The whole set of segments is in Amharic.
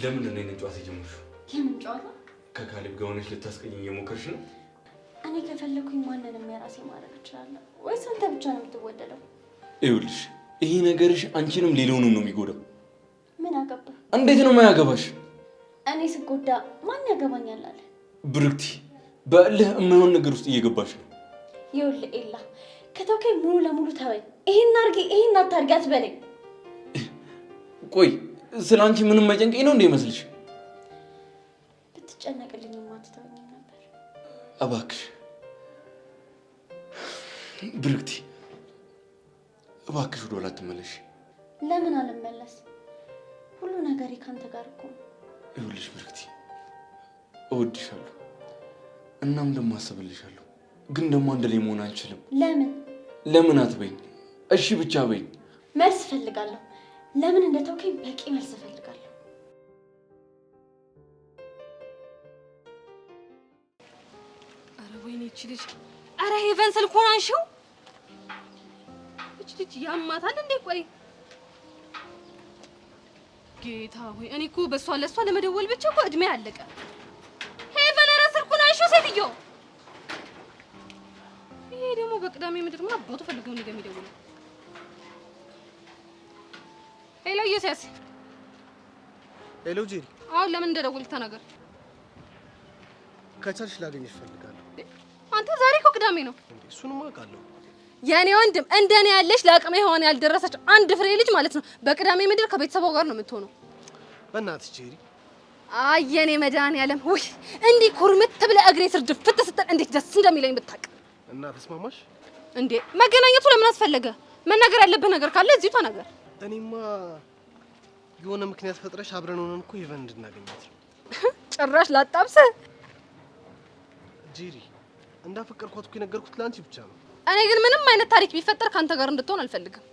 ለምን ነው ጨዋታ የጀመርሽው? የምን ጨዋታ? ከካሌብ ጋር ሆነሽ ልታስቀኝ እየሞከርሽ ነው? እኔ ከፈለኩኝ ማንንም የራሴ ማድረግ እችላለሁ ወይስ አንተ ብቻ ነው የምትወደደው? ይኸውልሽ ይሄ ነገርሽ አንቺንም ሌላውንም ነው የሚጎዳው። ምን አገባ? እንዴት ነው የማያገባሽ? እኔ ስጎዳ ማን ያገባኛል አለ? ብርክቲ በእልህ የማይሆን ነገር ውስጥ እየገባሽ ነው። ይኸውልህ ኤላ ከተውከኝ ሙሉ ለሙሉ ተወኝ። ይሄን አድርጊ ይሄን አታድርጊ አትበለኝ። ቆይ ስላንቺ ምንም ማይጨንቀኝ ነው እንዴ ይመስልሽ? ብትጨነቅልኝማ አትተወኝ ነበር። እባክሽ ብርክቲ እባክሽ ወደ ኋላ አትመለሽ። ለምን አልመለስ? ሁሉ ነገሬ ካንተ ጋር እኮ ነው። ይኸውልሽ ብርክቲ እወድሻለሁ እናም ደግሞ አስብልሻለሁ፣ ግን ደግሞ አንድ ላይ መሆን አንችልም። ለምን አትበይኝ? እሺ ብቻ በይኝ። መልስ ፈልጋለሁ። ለምን እንደተውከኝ በቂ መልስ ፈልጋለሁ። አረ ወይኔ እቺ ልጅ! አረ ሄቨን ስልኩን አንሺው። እቺ ልጅ ያማታል እንዴ? ቆይ ጌታ ሆይ እኔ እኮ በሷ ለሷ ለመደወል ብቻ እኮ እድሜ አለቀ። ሄቨን አረ ስልኩን አንሺው ሴትዮ። ይሄ ደግሞ በቅዳሜ ምድር ማ አባቱ ፈልገው ነው የሚደውለው። ሄሎ ኢየሱስ። ሄሎ ጄሪ። አሁን ለምን እንደደወልክ ተናገር። ከቻልሽ ላገኝሽ እፈልጋለሁ። አንተ ዛሬ እኮ ቅዳሜ ነው። እሱንም አውቃለሁ። የኔ ወንድም እንደኔ ያለሽ ለአቅመ ሔዋን ያልደረሰች አንድ ፍሬ ልጅ ማለት ነው በቅዳሜ ምድር ከቤተሰቧ ጋር ነው የምትሆነው። በእናትሽ ጄሪ። አይ የኔ መድኃኒዓለም ወይ እንዲህ ኩርምት ብለህ እግሬ ስር ድፍት ስትል እንዴት ደስ እንደሚለኝ ብታውቅ። እና ተስማማሽ እንዴ? መገናኘቱ ለምን አስፈለገ? መናገር ያለብህ ነገር ካለ እዚሁ ተናገር። እኔማ የሆነ ምክንያት ፈጥረሽ አብረን ሆነን እኮ ሄቨን እንድናገኛት ነው። ጭራሽ ላጣብስ። ጄሪ እንዳፈቀርኳት እኮ የነገርኩት ለአንቺ ብቻ ነው። እኔ ግን ምንም አይነት ታሪክ ቢፈጠር ካንተ ጋር እንድትሆን አልፈልግም።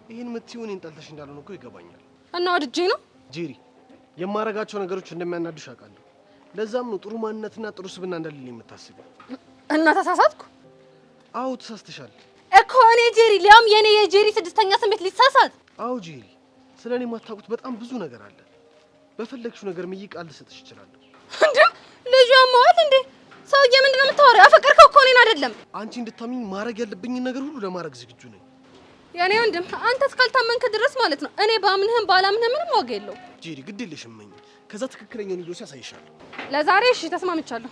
ይሄን የምትይው እኔን ጠልተሽ እንዳልሆነ እኮ ይገባኛል። እና ወድጄ ነው። ጄሪ የማረጋቸው ነገሮች እንደሚያናዱሽ አውቃለሁ። ለዛም ነው ጥሩ ማንነትና ጥሩ ስብና እንደሌለኝ የምታስቢው። እና ተሳሳትኩ? አዎ ተሳስተሻል እኮ እኔ ጄሪ ሊያም የኔ የጄሪ ስድስተኛ ስሜት ሊሳሳት። አዎ ጄሪ ስለኔ የማታውቁት በጣም ብዙ ነገር አለ። በፈለግሽው ነገር ቃል ልሰጥሽ እችላለሁ። እንዴ ልጁ ያማዋል እንዴ? ሰውዬ ምንድነው የምታወራው? አፈቀርከው እኮ እኔን አይደለም። አንቺ እንድታምኚኝ ማድረግ ያለብኝን ነገር ሁሉ ለማድረግ ዝግጁ ነኝ። የኔ ወንድም አንተ እስካልታመንክ ድረስ ማለት ነው እኔ ባምንህም ባላምንህም ምንም ዋጋ የለው። ጄሪ ግድ የለሽም መኝ ከዛ ትክክለኛውን ይዞ ያሳይሻለሁ። ለዛሬ እሺ ተስማምቻለሁ።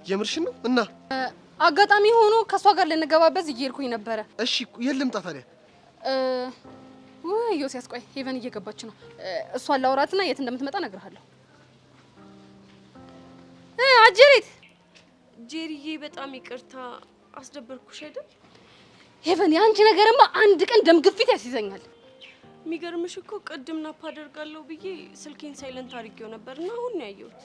የምርሽን ነው? እና አጋጣሚ ሆኖ ከሷ ጋር ልንገባበዝ እየሄድኩኝ ነበረ። እሺ የለም ጣ ታዲያ ወይ ዮሴስ ቆይ ሄቨን እየገባች ነው። እሷን ላውራትና የት እንደምትመጣ እነግርሃለሁ። አጀሪት ጄሪዬ በጣም ይቅርታ አስደበርኩሽ አይደል? ሄቨን ያንቺ ነገርማ አንድ ቀን ደም ግፊት ያስይዘኛል። የሚገርምሽ እኮ ቅድም ናፕ አደርጋለሁ ብዬ ስልኬን ሳይለንት አድርጌው ነበርና አሁን ነው ያየሁት።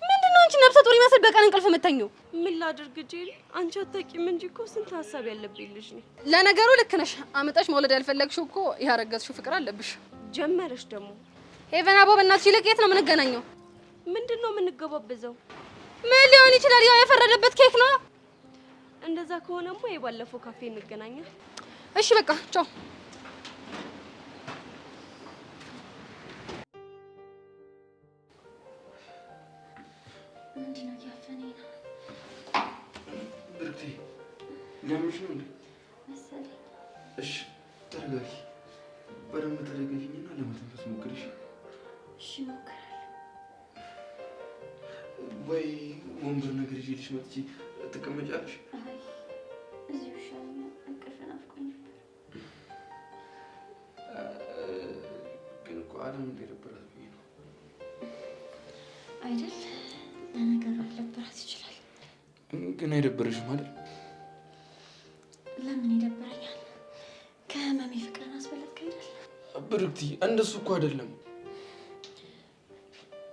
ምንድነው አንቺ ነፍሰ ጡር ይመስል በቀን እንቅልፍ የምተኘው? ምን ላድርግ ጄሪ? አንቺ አታውቂም እንጂ እኮ ስንት ሀሳብ ያለብኝ ልጅ ነኝ። ለነገሩ ልክ ነሽ። አመጣሽ መውለድ ያልፈለግሽው እኮ ያረገዝሽው ፍቅር አለብሽ። ጀመረሽ ደግሞ ሄቨን አቦ በእናትሽ ይልቅ የት ነው የምንገናኘው? ምንድነው የምንገባበዘው? ምን ሊሆን ይችላል? ያው የፈረደበት ኬክ ነው። እንደዛ ከሆነማ የባለፈው ካፌ እንገናኛ። እሺ በቃ ቻው። ምንድነው ያፈነኝ ነው? ብርክቲ ለምንሽ ነው እንዴ? መሰለኝ። እሺ ተረጋጊ። በደንብ ተረጋጊኝና ለመተንፈስ ሞክሪ። እሺ ሞክራለሁ። ወይ ወንበር ነገር ይዤልሽ መጥቼ ትቀመጫለሽ? አይ እዚሁ ይሻለኛል። እንቅልፍ ናፍቆኝ ነበር። ግን እኮ አለም እንደነበራት ብዬ ነው አይደል? ለነገሩ ሊደብራት ይችላል። ግን አይደብርሽም አይደል? ለምን ይደብረኛል? ከህመሜ ፍቅርን አስበለጥክ አይደል? ብርክቲ እንደሱ እኮ አይደለም።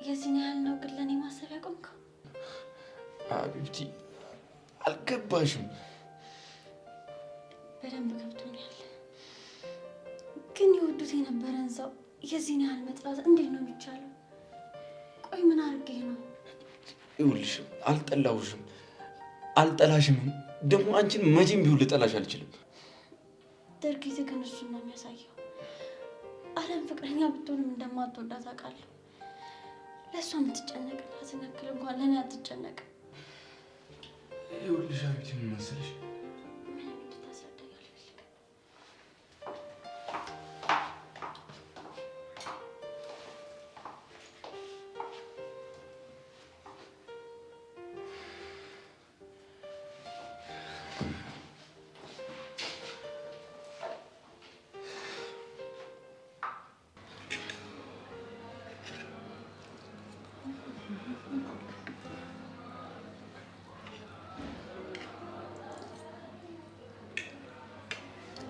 የዚህን ያህል ነው ግን ለእኔ ማሰብ ያቆምከው? አቢብቲ አልገባሽም። በደንብ ገብቶኛል። ግን የወዱት የነበረን ሰው የዚህን ያህል መጥላት እንዴት ነው የሚቻለው? ቆይ ምን አድርጌ ነው? ይኸውልሽ አልጠላሁሽም አልጠላሽም። ደግሞ አንቺን መቼም ቢሆን ልጠላሽ አልችልም። ድርጊትህ ግን እሱን ነው የሚያሳየው። አለም ፍቅረኛ ብትሆንም እንደማትወዳት አውቃለሁ። ለእሷ የምትጨነቅላትን ያክል እንኳን ለእኔ አትጨነቅም። ይኸውልሽ አቤት ምን መሰለሽ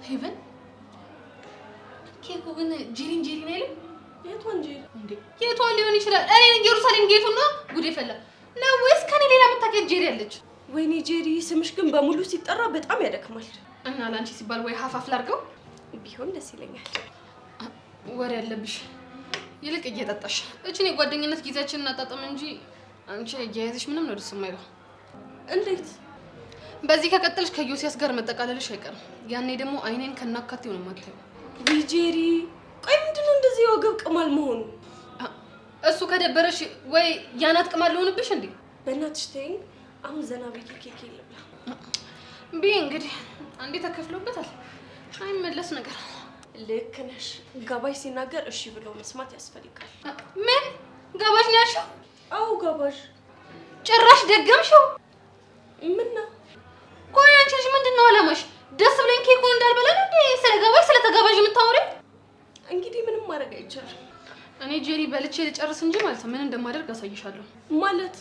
ሄቨን ኬኩ ግን ጂሪን አይልም? የቷን ጂሪ እንዴ? የቷን ሊሆን ይችላል? እኔ ኢየሩሳሌም ጌቱና ጉዴ ፈላ ነው ወይስ ከኔ ሌላ የምታውቂያት ጄሪ አለች? ወይኔ ጄሪ ስምሽ ግን በሙሉ ሲጠራ በጣም ያደክማል። እና ላንቺ ሲባል ወይ ሀፋፍ ላድርገው ቢሆን ደስ ይለኛል። ወሬ ያለብሽ ይልቅ እየጠጣሽ እቺን የጓደኝነት ጊዜያችንን እናጣጣም እንጂ አንቺ እያያዝሽ ምንም ነው ደስ የማይለው። እንዴት? በዚህ ከቀጠልሽ ከዮሲያስ ጋር መጠቃለልሽ አይቀርም። ያኔ ደግሞ አይኔን ከናካቴው ነው የማታየው። ወይ ጄሪ፣ ቆይ ምንድነው እንደዚህ ወገብ ቅማል መሆኑ? እሱ ከደበረሽ ወይ ያናት ቅማል ልሆንብሽ እንዴ? በእናትሽ ተይኝ። አሁን ዘና ብዬ ኬክ ልብላ። እንግዲህ አንዴ ተከፍሎበታል። አይመለስ ነገር። ልክ ነሽ። ጋባዥ ሲናገር እሺ ብሎ መስማት ያስፈልጋል። ምን ጋባዥ ነው ያልሽው? አዎ ጋባዥ። ጭራሽ ደገምሽው? ምን ነው? ቆይ አንቺ ልጅ ምንድነው አላማሽ? ደስ ብለኝ ኬኩን እንዳልበላ ነው እንዴ ስለ ጋባዥ ስለ ተጋባዥ የምታወሪው? እንግዲህ ምንም ማድረግ አይቻልም። እኔ ጄሪ በልቼ ልጨርስ እንጂ ማለት ምን እንደማደርግ አሳይሻለሁ። ማለት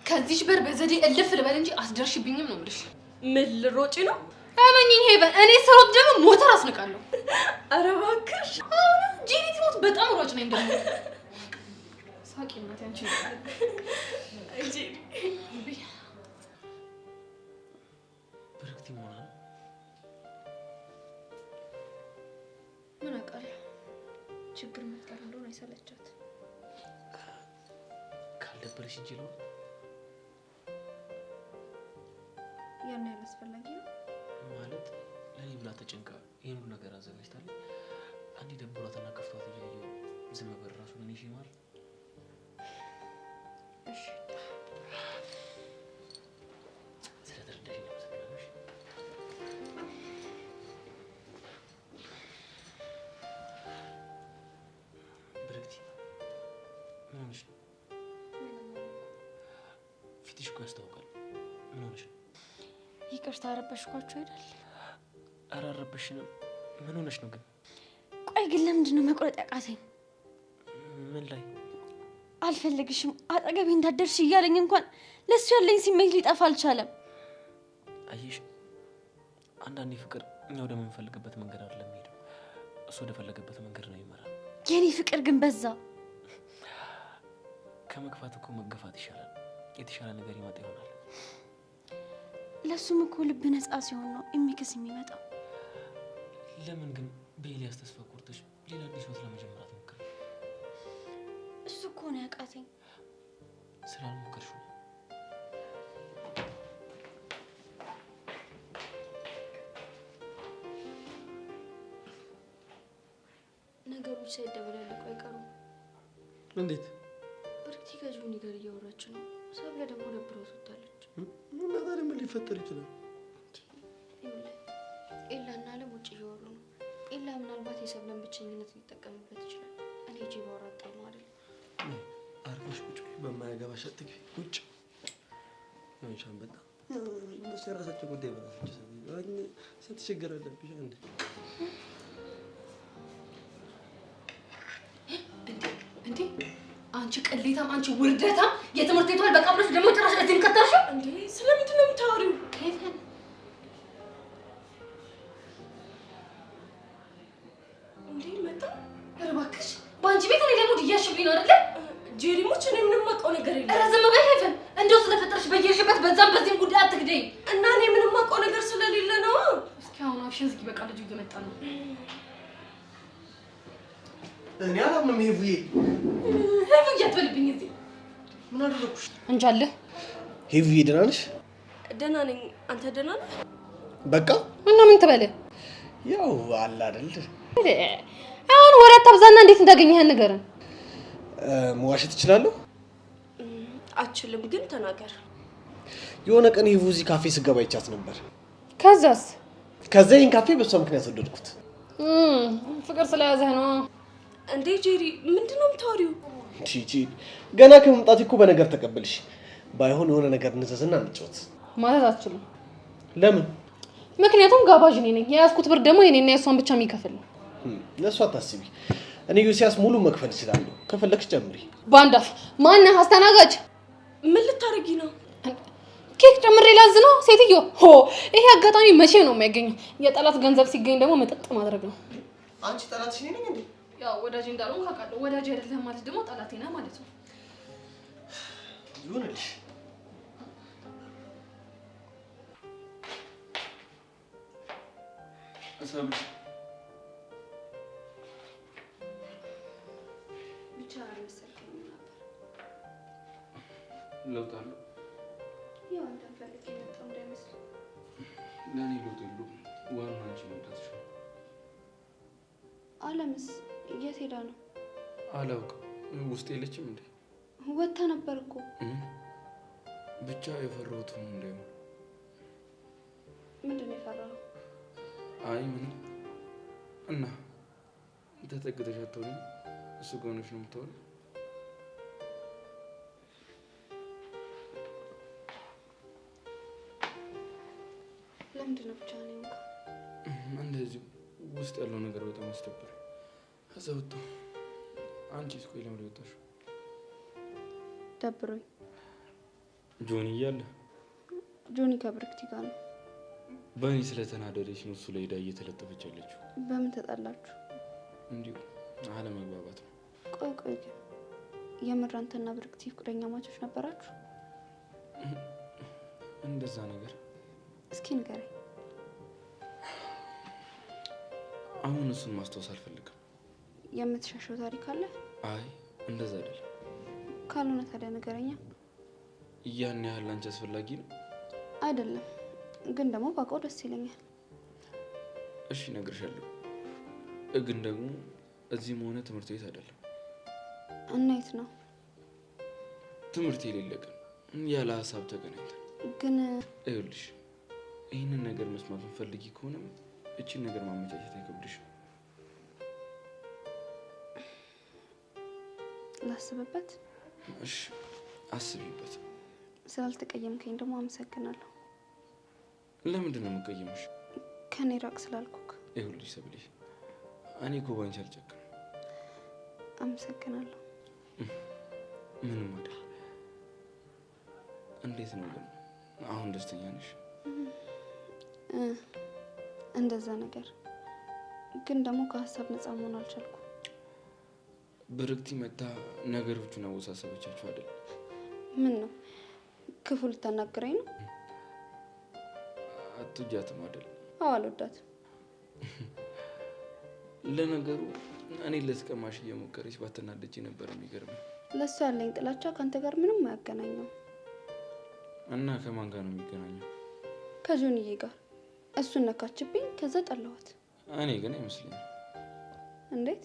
ከዚህች በር በዘዴ እልፍ ልበል እንጂ አስደርሽብኝም ነው የምልሽ። ምን ልሮጪ ነው? አመኝኝ ሄቨን፣ እኔ ስሮጥ ደግሞ ሞተር አስነቃለሁ። ኧረ እባክሽ አሁን ጄሪ ትሞት በጣም ሯጭ ነኝ ደግሞ። ሳቂ እናቴ አንቺ ጄሪ ብርክቲ ሞና ምን አውቃለሁ። ችግር መፍጠር እንደሆነ አይሰለቻት። ካልደበረሽ እንጂ ነው ያን ያህል አስፈላጊ ነው ማለት ለኔ ብላ ተጨንቃ ይሄን ሁሉ ነገር አዘጋጅታለች። አንዴ ደብሯትና ከፍቷት እያየሁ ዝም ብር ራሱ ምን ይሽማል? እሺ ስለተረዳሽኝ አመሰግናለሁ። ብርክቲ ምን ሆነሽ ነው? ፊትሽ እኮ ያስታውቃል። ምን ሆነሽ ነው? ይቅርታ አረበሽኳችሁ አይደል? ኧረ አልረበሽንም። ምን ሆነሽ ነው ግን? ቆይ ግን ለምንድን ነው መቁረጥ ያቃተኝ? ምን ላይ? አልፈልግሽም አጠገቤ እንዳደርሽ እያለኝ እንኳን ለሱ ያለኝ ስሜት ሊጠፋ አልቻለም። አየሽ፣ አንዳንዴ ፍቅር እኛ ወደምንፈልግበት መንገድ አይደለም የሚሄደው፣ እሱ ወደፈለገበት መንገድ ነው ይመራል። የኔ ፍቅር ግን በዛ። ከመግፋት እኮ መገፋት ይሻላል። የተሻለ ነገር ይመጣ ይሆናል። ለሱም እኮ ልብ ነፃ ሲሆን ነው የሚክስ የሚመጣው። ለምን ግን በኤልያስ ተስፋ ቆርጠሽ ሌላ አዲስ ህይወት ለመጀመር አትሞክሪም? እሱ እኮ ነው ያቃተኝ። ስላልሞከርሽው ነው። ነገሮች ሳይደበላለቁ አይቀሩም። እንዴት? ብርክቲ ከጆኒ ጋር እያወራች ነው። ሰብለ ደግሞ ደብረው ወጥታለች። እና ታዲያ ምን ሊፈጠር ይችላል? ኤላና አለም ውጭ እያወሩ ነው። ኤላ ምናልባት የሰብለን ብቸኝነት ሊጠቀምበት ይችላል። እኔ እጄ ባወራጣ ነው አይደል? አርፈሽ ቁጭ በማያገባሽ አትግቢ። ቁጭ ማንሻን በጣም እነሱ የራሳቸው ጉዳይ በራሳቸው ስትቸገር አለብሽ። እንዴ አንቺ ቅሌታም፣ አንቺ ውርደታም፣ የትምህርት ቤቷን በቃ ብለሽ ደግሞ ጭራሽ እዚህም ከተርሽው እንዴ! ስለምንድን ነው የምታወሪው? ሄቨን እንዴ መጣ? ኧረ እባክሽ በአንቺ ቤት እኔ ደግሞ እያሽብኝ ነው አይደለ? ጄሪሞች እኔ ምንም የማውቀው ነገር የለም። ኧረ ዝም በይ ሄቨን፣ እንደው ስለፈጠረሽ በየሽበት በዛም በዚህም ጉዳይ አትግደኝ። እና እኔ ምንም የማውቀው ነገር ስለሌለ ነው። እስኪ አሁን አፍሽን ዝጊ፣ በቃ ልጁ እየመጣ ነው። እኔ አላምንም። ሄቪዬ ሄቪዬ አትበልብኝ። እዚህ ምን አደረኩሽ? እንጃለህ። ሄቪዬ ደህና ነሽ? ደህና ነኝ። አንተ ደህና ነህ? በቃ እና ምን ትበለ? ያው አለ አይደል አሁን ወሬ አታብዛና እንዴት እንዳገኘህ ንገረን። መዋሸት እችላለሁ? አችልም ግን ተናገር። የሆነ ቀን የቡዚ ካፌ ስገባ ይቻት ነበር። ከዛስ? ከዛ ይሄን ካፌ በሷ ምክንያት ወደድኩት። ፍቅር ስለያዘህ ነው እንዴ? ጄሪ ምንድነው የምታወሪው? ቺቺ ገና ከመምጣት እኮ በነገር ተቀበልሽ። ባይሆን የሆነ ነገር እንዘዝና እንጫወት ማለት አትችልም። ለምን? ምክንያቱም ጋባዥ እኔ ነኝ። የያዝኩት ብር ደግሞ የኔና የሷን ብቻ የሚከፍል ነው። ለሷ አታስቢ። እኔ ዩሲያስ ሙሉ መክፈል እችላለሁ። ከፈለክሽ ጨምሪ። ባንዳፍ ማነህ አስተናጋጅ? ምን ልታረጊ ነው? ኬክ ጨምሬ ላዝ ነው ሴትዮ። ይሄ አጋጣሚ መቼ ነው የማይገኘው? የጠላት ገንዘብ ሲገኝ ደግሞ መጠጥ ማድረግ ነው። አንቺ ጠላትሽ ነኝ እንዴ? ያው ወዳጅ እንዳልሆንክ አውቃለሁ። ወዳጅ አይደለም ማለት ደግሞ ጠላቴ ነህ ማለት ነው። ይሁንልሽ። አሰብ ብቻ አልመሰልከኝም ነበር። ለውጥ አለው? ያው አንተን ፈልጌ የመጣሁ እንዳይመስል። ለእኔ ለውጥ የለውም። ዋናው አንቺ መምጣትሽ ነው። አለምስ የት ሄዳ ነው? አላውቅም። ውስጥ የለችም እንዴ? ወጥታ ነበር እኮ። ብቻ የፈራሁት ነው እንዳይሆን። ምንድን ነው የፈራኸው? አይ ምንም። እና ተጠግተሽ አትሆንም? እሱ ጋር ሆነሽ ነው የምታወሪው? ለምንድን ነው ብቻ ነው የሆንከው? እንደዚህ ውስጥ ያለው ነገር በጣም አስደበረኝ። ከዛ ወጣሁ። አንቺስ ቆይ ለምን ወጣሽ? ደብሮኝ። ጆኒ እያለ? ጆኒ ከብርክቲ ጋር ነው። በእኔ ስለተናደደች ነው እሱ ላይ ሄዳ እየተለጠፈች ያለችው። በምን ተጣላችሁ? እንዲሁ አለመግባባት ነው። ቆይ ግን የምር አንተና ብርክቲ ፍቅረኛ ማቾች ነበራችሁ? እንደዛ ነገር። እስኪ ንገረኝ። አሁን እሱን ማስታወስ አልፈልግም። የምትሻሸው ታሪክ አለ? አይ እንደዛ አይደለም። ካልሆነ ታዲያ ንገረኛ። ያን ያህል አንቺ አስፈላጊ ነው? አይደለም፣ ግን ደግሞ ባውቀው ደስ ይለኛል። እሺ እነግርሻለሁ። ግን ደግሞ እዚህም ሆነ ትምህርት ቤት አይደለም። እና የት ነው? ትምህርት የሌለ ቀን ያለ ሀሳብ ተገናኝተን። ግን ይኸውልሽ ይህንን ነገር መስማት ፈልጊ ከሆነ እቺን ነገር ማመቻቸት አይከብድሽም። ላስብበት። እሺ አስቢበት። ስላልተቀየምከኝ ደግሞ አመሰግናለሁ። ለምንድን ነው የምትቀየምሽ? ከኔ ራቅ ስላልኩክ። ይኸውልሽ ሰብልሽ እኔ እኮ ባንቺ አልጨክንም። አመሰግናለሁ። ምንም አይደል። እንዴት ነው ግን አሁን ደስተኛ ነሽ? እንደዛ ነገር ግን ደግሞ ከሀሳብ ነፃ መሆን አልቻልኩም። ብርክቲ መታ ነገሮቹን አወሳሰበቻችሁ አይደል? ምን ነው ክፉ ልታናግረኝ ነው? አትወጃትም አይደል? አዎ አልወዳትም። ለነገሩ እኔ ለስቀማሽ እየሞከረች ባትናደጂ ነበር የሚገርመኝ። ለእሱ ያለኝ ጥላቻ ከአንተ ጋር ምንም አያገናኘው። እና ከማን ጋር ነው የሚገናኘው? ከጆንዬ ጋር። እሱን ነካችብኝ፣ ከዛ ጠላኋት። እኔ ግን አይመስለኝም። እንዴት?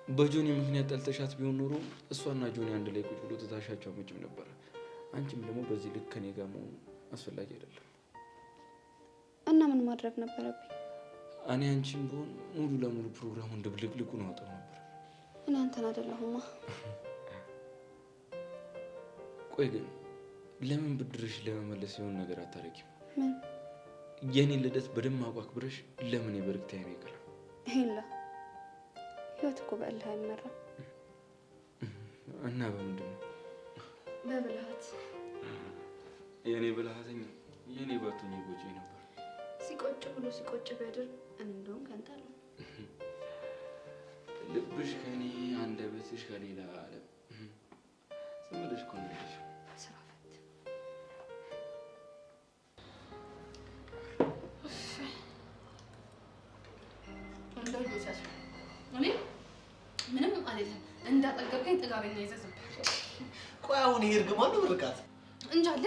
በጆኒ ምክንያት ጠልተሻት ቢሆን ኖሮ እሷና ጆኒ አንድ ላይ ቁጭ ብሎ ትታሻቸው አመጭም ነበር። አንቺም ደግሞ በዚህ ልክ ከኔ ጋር መሆን አስፈላጊ አይደለም። እና ምን ማድረግ ነበረብኝ? እኔ አንቺም ቢሆን ሙሉ ለሙሉ ፕሮግራሙን ድብልቅልቁን አወጣው ነበር። እኔ አንተን አይደለሁማ። ቆይ ግን ለምን ብድርሽ ለመመለስ የሆነ ነገር አታረጊም? ምን? የኔን ልደት በደማቁ አክብረሽ ለምን የብርክቲ አይቀርም? ይላ ህይወት እኮ በእልህ አይመራም። እና በምንድን ነው? በብልሃት። የኔ ብልሃተኛ የኔ ባቱኝ ጎጂ ነበር። ሲቆጭ ብሎ ሲቆጭ ቢያድር እንደውም ከንታለ። ልብሽ ከኔ አንደበትሽ ከሌላ ዓለም ዝም ብለሽ እኮ ነው ያለሽው። ስራ ፈት። እንደው ይወሳስ እኔ ምንም አይደለም። እንዳጠገብከኝ ጥጋበኛ ይዘዝም። ቆይ አሁን ይሄ እርግማን ነው ብርቃት? እንጃለ።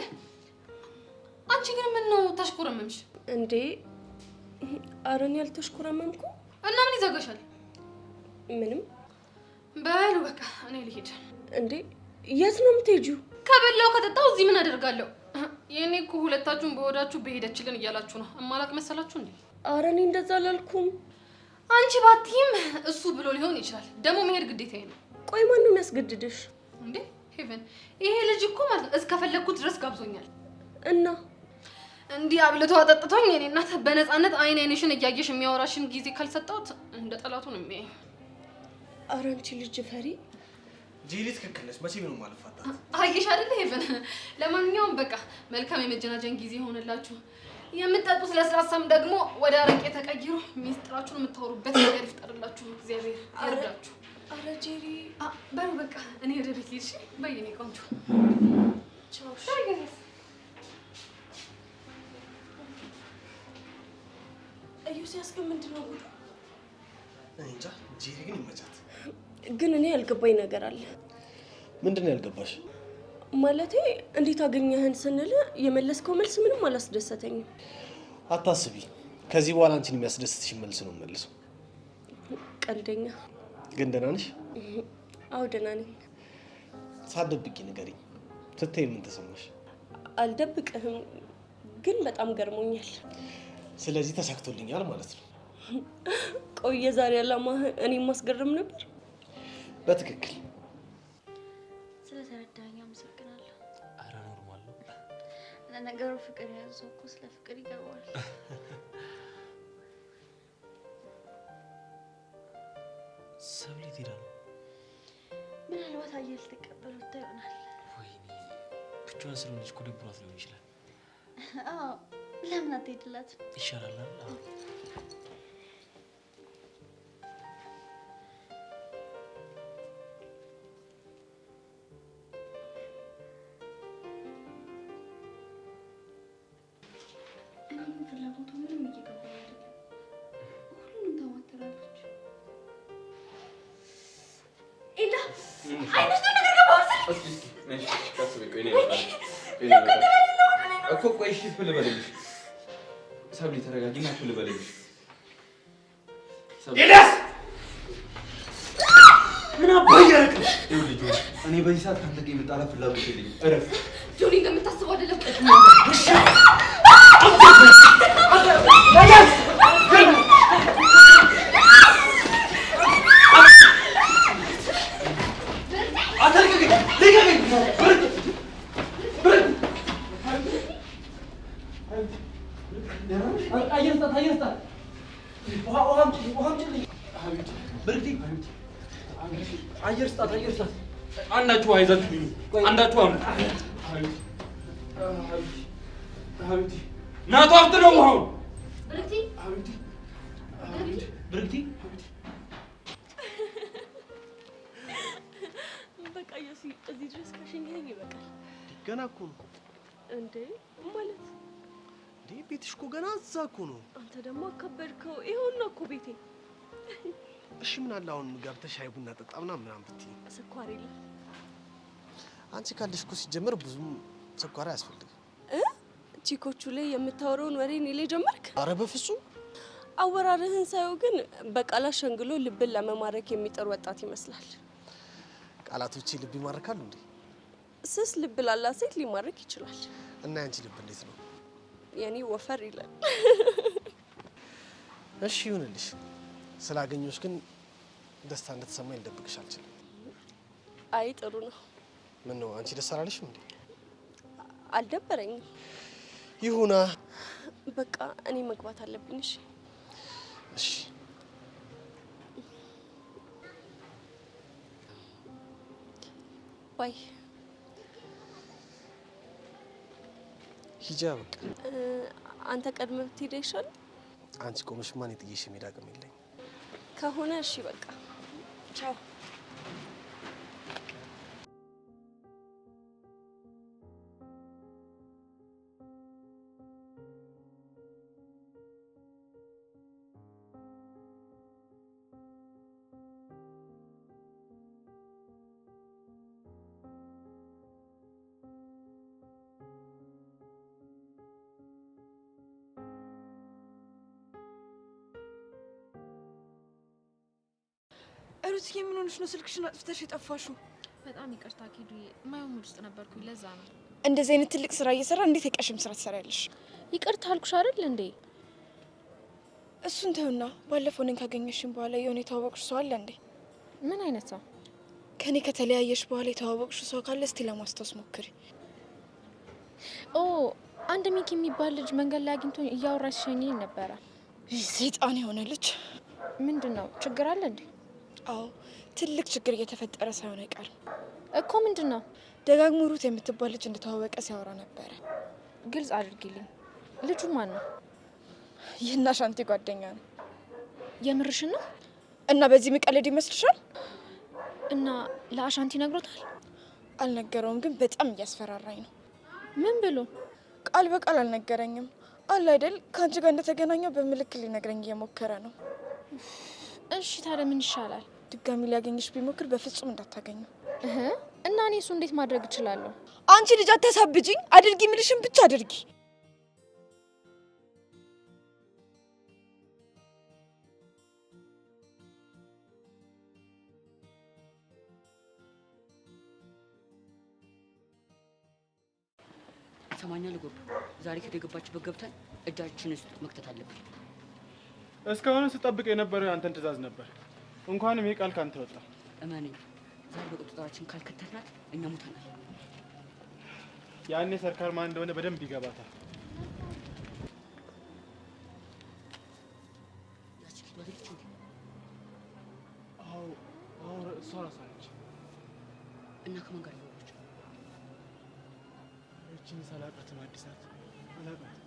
አንቺ ግን ምን ነው ታሽኮረመምሽ እንዴ? አረን ያልተሽኮረመምኩ እና ምን ይዘጋሻል? ምንም በሉ በቃ እኔ ልሄድ። እንዴ የት ነው የምትሄጂው? ከበላው ከጠጣው እዚህ ምን አደርጋለሁ? የኔ እኮ ሁለታችሁን በወዳችሁ በሄደችልን እያላችሁ ነው። እማላቅ መሰላችሁ እንዴ? ኧረ እኔ እንደዛ አላልኩም። አንቺ ባትይም እሱ ብሎ ሊሆን ይችላል። ደግሞ መሄድ ግዴታዬ ነው። ቆይ ማን ነው የሚያስገድድሽ? እንዴ ሄቨን፣ ይሄ ልጅ እኮ ማለት ነው እስከፈለኩት ድረስ ጋብዞኛል። እና እንዲህ አብልቶ አጠጥቶኝ የኔ እናት በነፃነት አይን አይንሽን እያየሽ የሚያወራሽን ጊዜ ካልሰጠሁት እንደ ጠላቱ ነው የሚያይ። ኧረ አንቺ ልጅ ፈሪ። ጂሊ ትክክል ነሽ። መቼም ነው ማልፋታት። አየሽ አይደል ሄቨን? ለማንኛውም በቃ መልካም የመጀናጀን ጊዜ ሆነላችሁ። የምትጠጡት ለስላሳም ደግሞ ወደ አረቄ ተቀይሮ ሚስጥራችሁን የምታወሩበት ነገር ይፍጠርላችሁ። እግዚአብሔር ይርዳችሁ። ኧረ ጄሪ በሉ በቃ እኔ ወደ ቤት ልሂድ። በየኔ ቆንጆ ቻው። ኢዮስያስ ግን ምንድን ነው ጉዱ? እኔ እንጃ። ጂሊ ግን ይመቻት። ግን እኔ ያልገባኝ ነገር አለ። ምንድን ነው ያልገባሽ? ማለቴ እንዴት አገኘህን ስንል የመለስከው መልስ ምንም አላስደሰተኝም። አታስቢ፣ ከዚህ በኋላ አንቺን የሚያስደስትሽ መልስ ነው መልሰው። ቀልደኛ። ግን ደህና ነሽ? አዎ ደህና ነኝ። ሳትደብቂ ንገሪኝ። ስትይ ምን ተሰማሽ? አልደብቅህም፣ ግን በጣም ገርሞኛል። ስለዚህ ተሳክቶልኛል ማለት ነው። ቆይ የዛሬ ዓላማህ እኔን ማስገረም ነበር? በትክክል። ስለተረዳኸኝ አመሰግናለሁ። ኧረ ኖርማል ነው። ለነገሩ ፍቅር የያዘው እኮ ስለ ፍቅር ይገባዋል። ሰብሊ ትሄዳ ነው? ምናልባት አየር ልትቀበሉት ይሆናል። ወይኔ ብቻዋን ስለሆነች እኮ ደብሯት ሊሆን ይችላል። አዎ ለምን አትሄድላትም? ይሻላል አይደል? እኔም ፍላጎቷ ምንም እየገባኝ አይደለም። ሁሉንም ታማትራለች። ኤላ አይነቱ ነገር ገባው እኮ ቆይ እሺ ልበልልሽ። ሰብሊ ተረጋጊና ልበልልሽ። ኤልያስ ምን አባይ ያረክሽ? ይኸውልህ እኔ በዚህ ሰዓት ካንተ ጋር የመጣላት ፍላጎት የለኝም። እረፍ። ጆኒ እንደምታስበው አይደለም። አንዳችሁ አይዛችሁ አንዳችሁ አምጡ። ሀቢብቲ ናቱ አፍጥ ነው ውሃው። ብርክቲ ሀቢብቲ ብርክቲ በቃ ኢዮሲ እዚህ ድረስ ካሸኘኸኝ ይበቃል። ገና እኮ ነው እንዴ ማለት እንዴ? ቤትሽ እኮ ገና እዛ እኮ ነው። አንተ ደግሞ አከበድከው። ይኸውና እኮ ቤቴ። እሺ ምን አለ አሁን ገብተሽ ሻይ ቡና ጠጣ ምናምን ብትይ? ስኳር የለም። አንቺ ካለሽ እኮ ሲጀመር ብዙም ስኳር አያስፈልግም። ቺኮቹ ላይ የምታወራውን ወሬ እኔ ላይ ጀመርክ? አረ በፍጹም። አወራርህን ሳየው ግን በቃላት ሸንግሎ ልብን ለመማረክ የሚጥር ወጣት ይመስላል። ቃላቶቼ ልብ ይማርካሉ እንዴ? ስስ ልብ ላላት ሴት ሊማርክ ይችላል። እና ያንቺ ልብ እንዴት ነው? የኔ ወፈር ይላል። እሺ ይሁንልሽ። ስላገኘሁሽ ግን ደስታ እንደተሰማኝ ልደብቅሽ አልችልም። አይ ጥሩ ነው። ምን ነው አንቺ ደስ አላለሽም እንዴ? አልደበረኝም። ይሁና። በቃ እኔ መግባት አለብኝ። እሺ እሺ። ባይ። ሂጂ በቃ። አንተ ቀድመህ ብትሄድ ይሻላል። አንቺ ቆመሽ ማን የጥዬሽ መሄድ አቅም የለኝም። ከሆነ እሺ በቃ ቻው። ሩት ምን ሆነሽ ነው ስልክሽን አጥፍተሽ የጠፋሽው? በጣም ይቅርታ ኪዱዬ፣ ማየው ሙድ ውስጥ ነበርኩኝ ለዛ ነው። እንደዚህ አይነት ትልቅ ስራ እየሰራ እንዴት የቀሽም ስራ ትሰሪያለሽ? ይቅርታ አልኩሽ አይደል እንዴ? እሱን ተውና ባለፈው እኔን ካገኘሽኝ በኋላ የሆነ የተዋወቅሽ ሰው አለ እንዴ? ምን አይነት ሰው? ከኔ ከተለያየሽ በኋላ የተዋወቅሽ ሰው ካለ እስቲ ለማስታወስ ሞክሪ። ኦ አንድ ሚኪ የሚባል ልጅ መንገድ ላይ አግኝቶኝ እያወራሽ ሸኝኝ ነበረ። ሰይጣን የሆነ ልጅ። ምንድነው ችግር አለ እንዴ? አዎ ትልቅ ችግር እየተፈጠረ ሳይሆን አይቀርም እኮ። ምንድነው? ደጋግሞ ሩት የምትባል ልጅ እንደተዋወቀ ሲያወራ ነበረ። ግልጽ አድርጊልኝ። ልጁ ማን ነው? ይህና ሻንቲ ጓደኛ ነው። የምርሽ ነው? እና በዚህ መቀለድ ይመስልሻል? እና ለአሻንቲ ነግሮታል? አልነገረውም፣ ግን በጣም እያስፈራራኝ ነው። ምን ብሎ? ቃል በቃል አልነገረኝም። አለ አይደል ከአንቺ ጋር እንደተገናኘው በምልክት ሊነግረኝ እየሞከረ ነው። እሺ ታዲያ ምን ይሻላል? ድጋሚ ሊያገኝሽ ቢሞክር በፍጹም እንዳታገኙ። እና እኔ እሱ እንዴት ማድረግ እችላለሁ? አንቺ ልጅ አታሳብጂኝ። አድርጊ ምልሽን ብቻ አድርጊ። ሰማኛል ጎብ ዛሬ ከደገባችበት ገብተን እጃችን ውስጥ መክተት አለብን። እስካሁን ስጠብቅ የነበረው ያንተን ትዕዛዝ ነበር። እንኳንም ይሄ ቃል ካንተ ወጣ። እመነኝ፣ ዛሬ በቁጥጥራችን ካልከተትናት እኛ ሙተናል። ያኔ ሰርካር ማን እንደሆነ በደንብ ይገባታል። ያስችል ወደልች እንዴ? አዎ እሷ ራሷ ነች። እና ከማን ጋር ይወራች? እቺን ሰላቀት ነው አዲስ ናት። አላውቃት።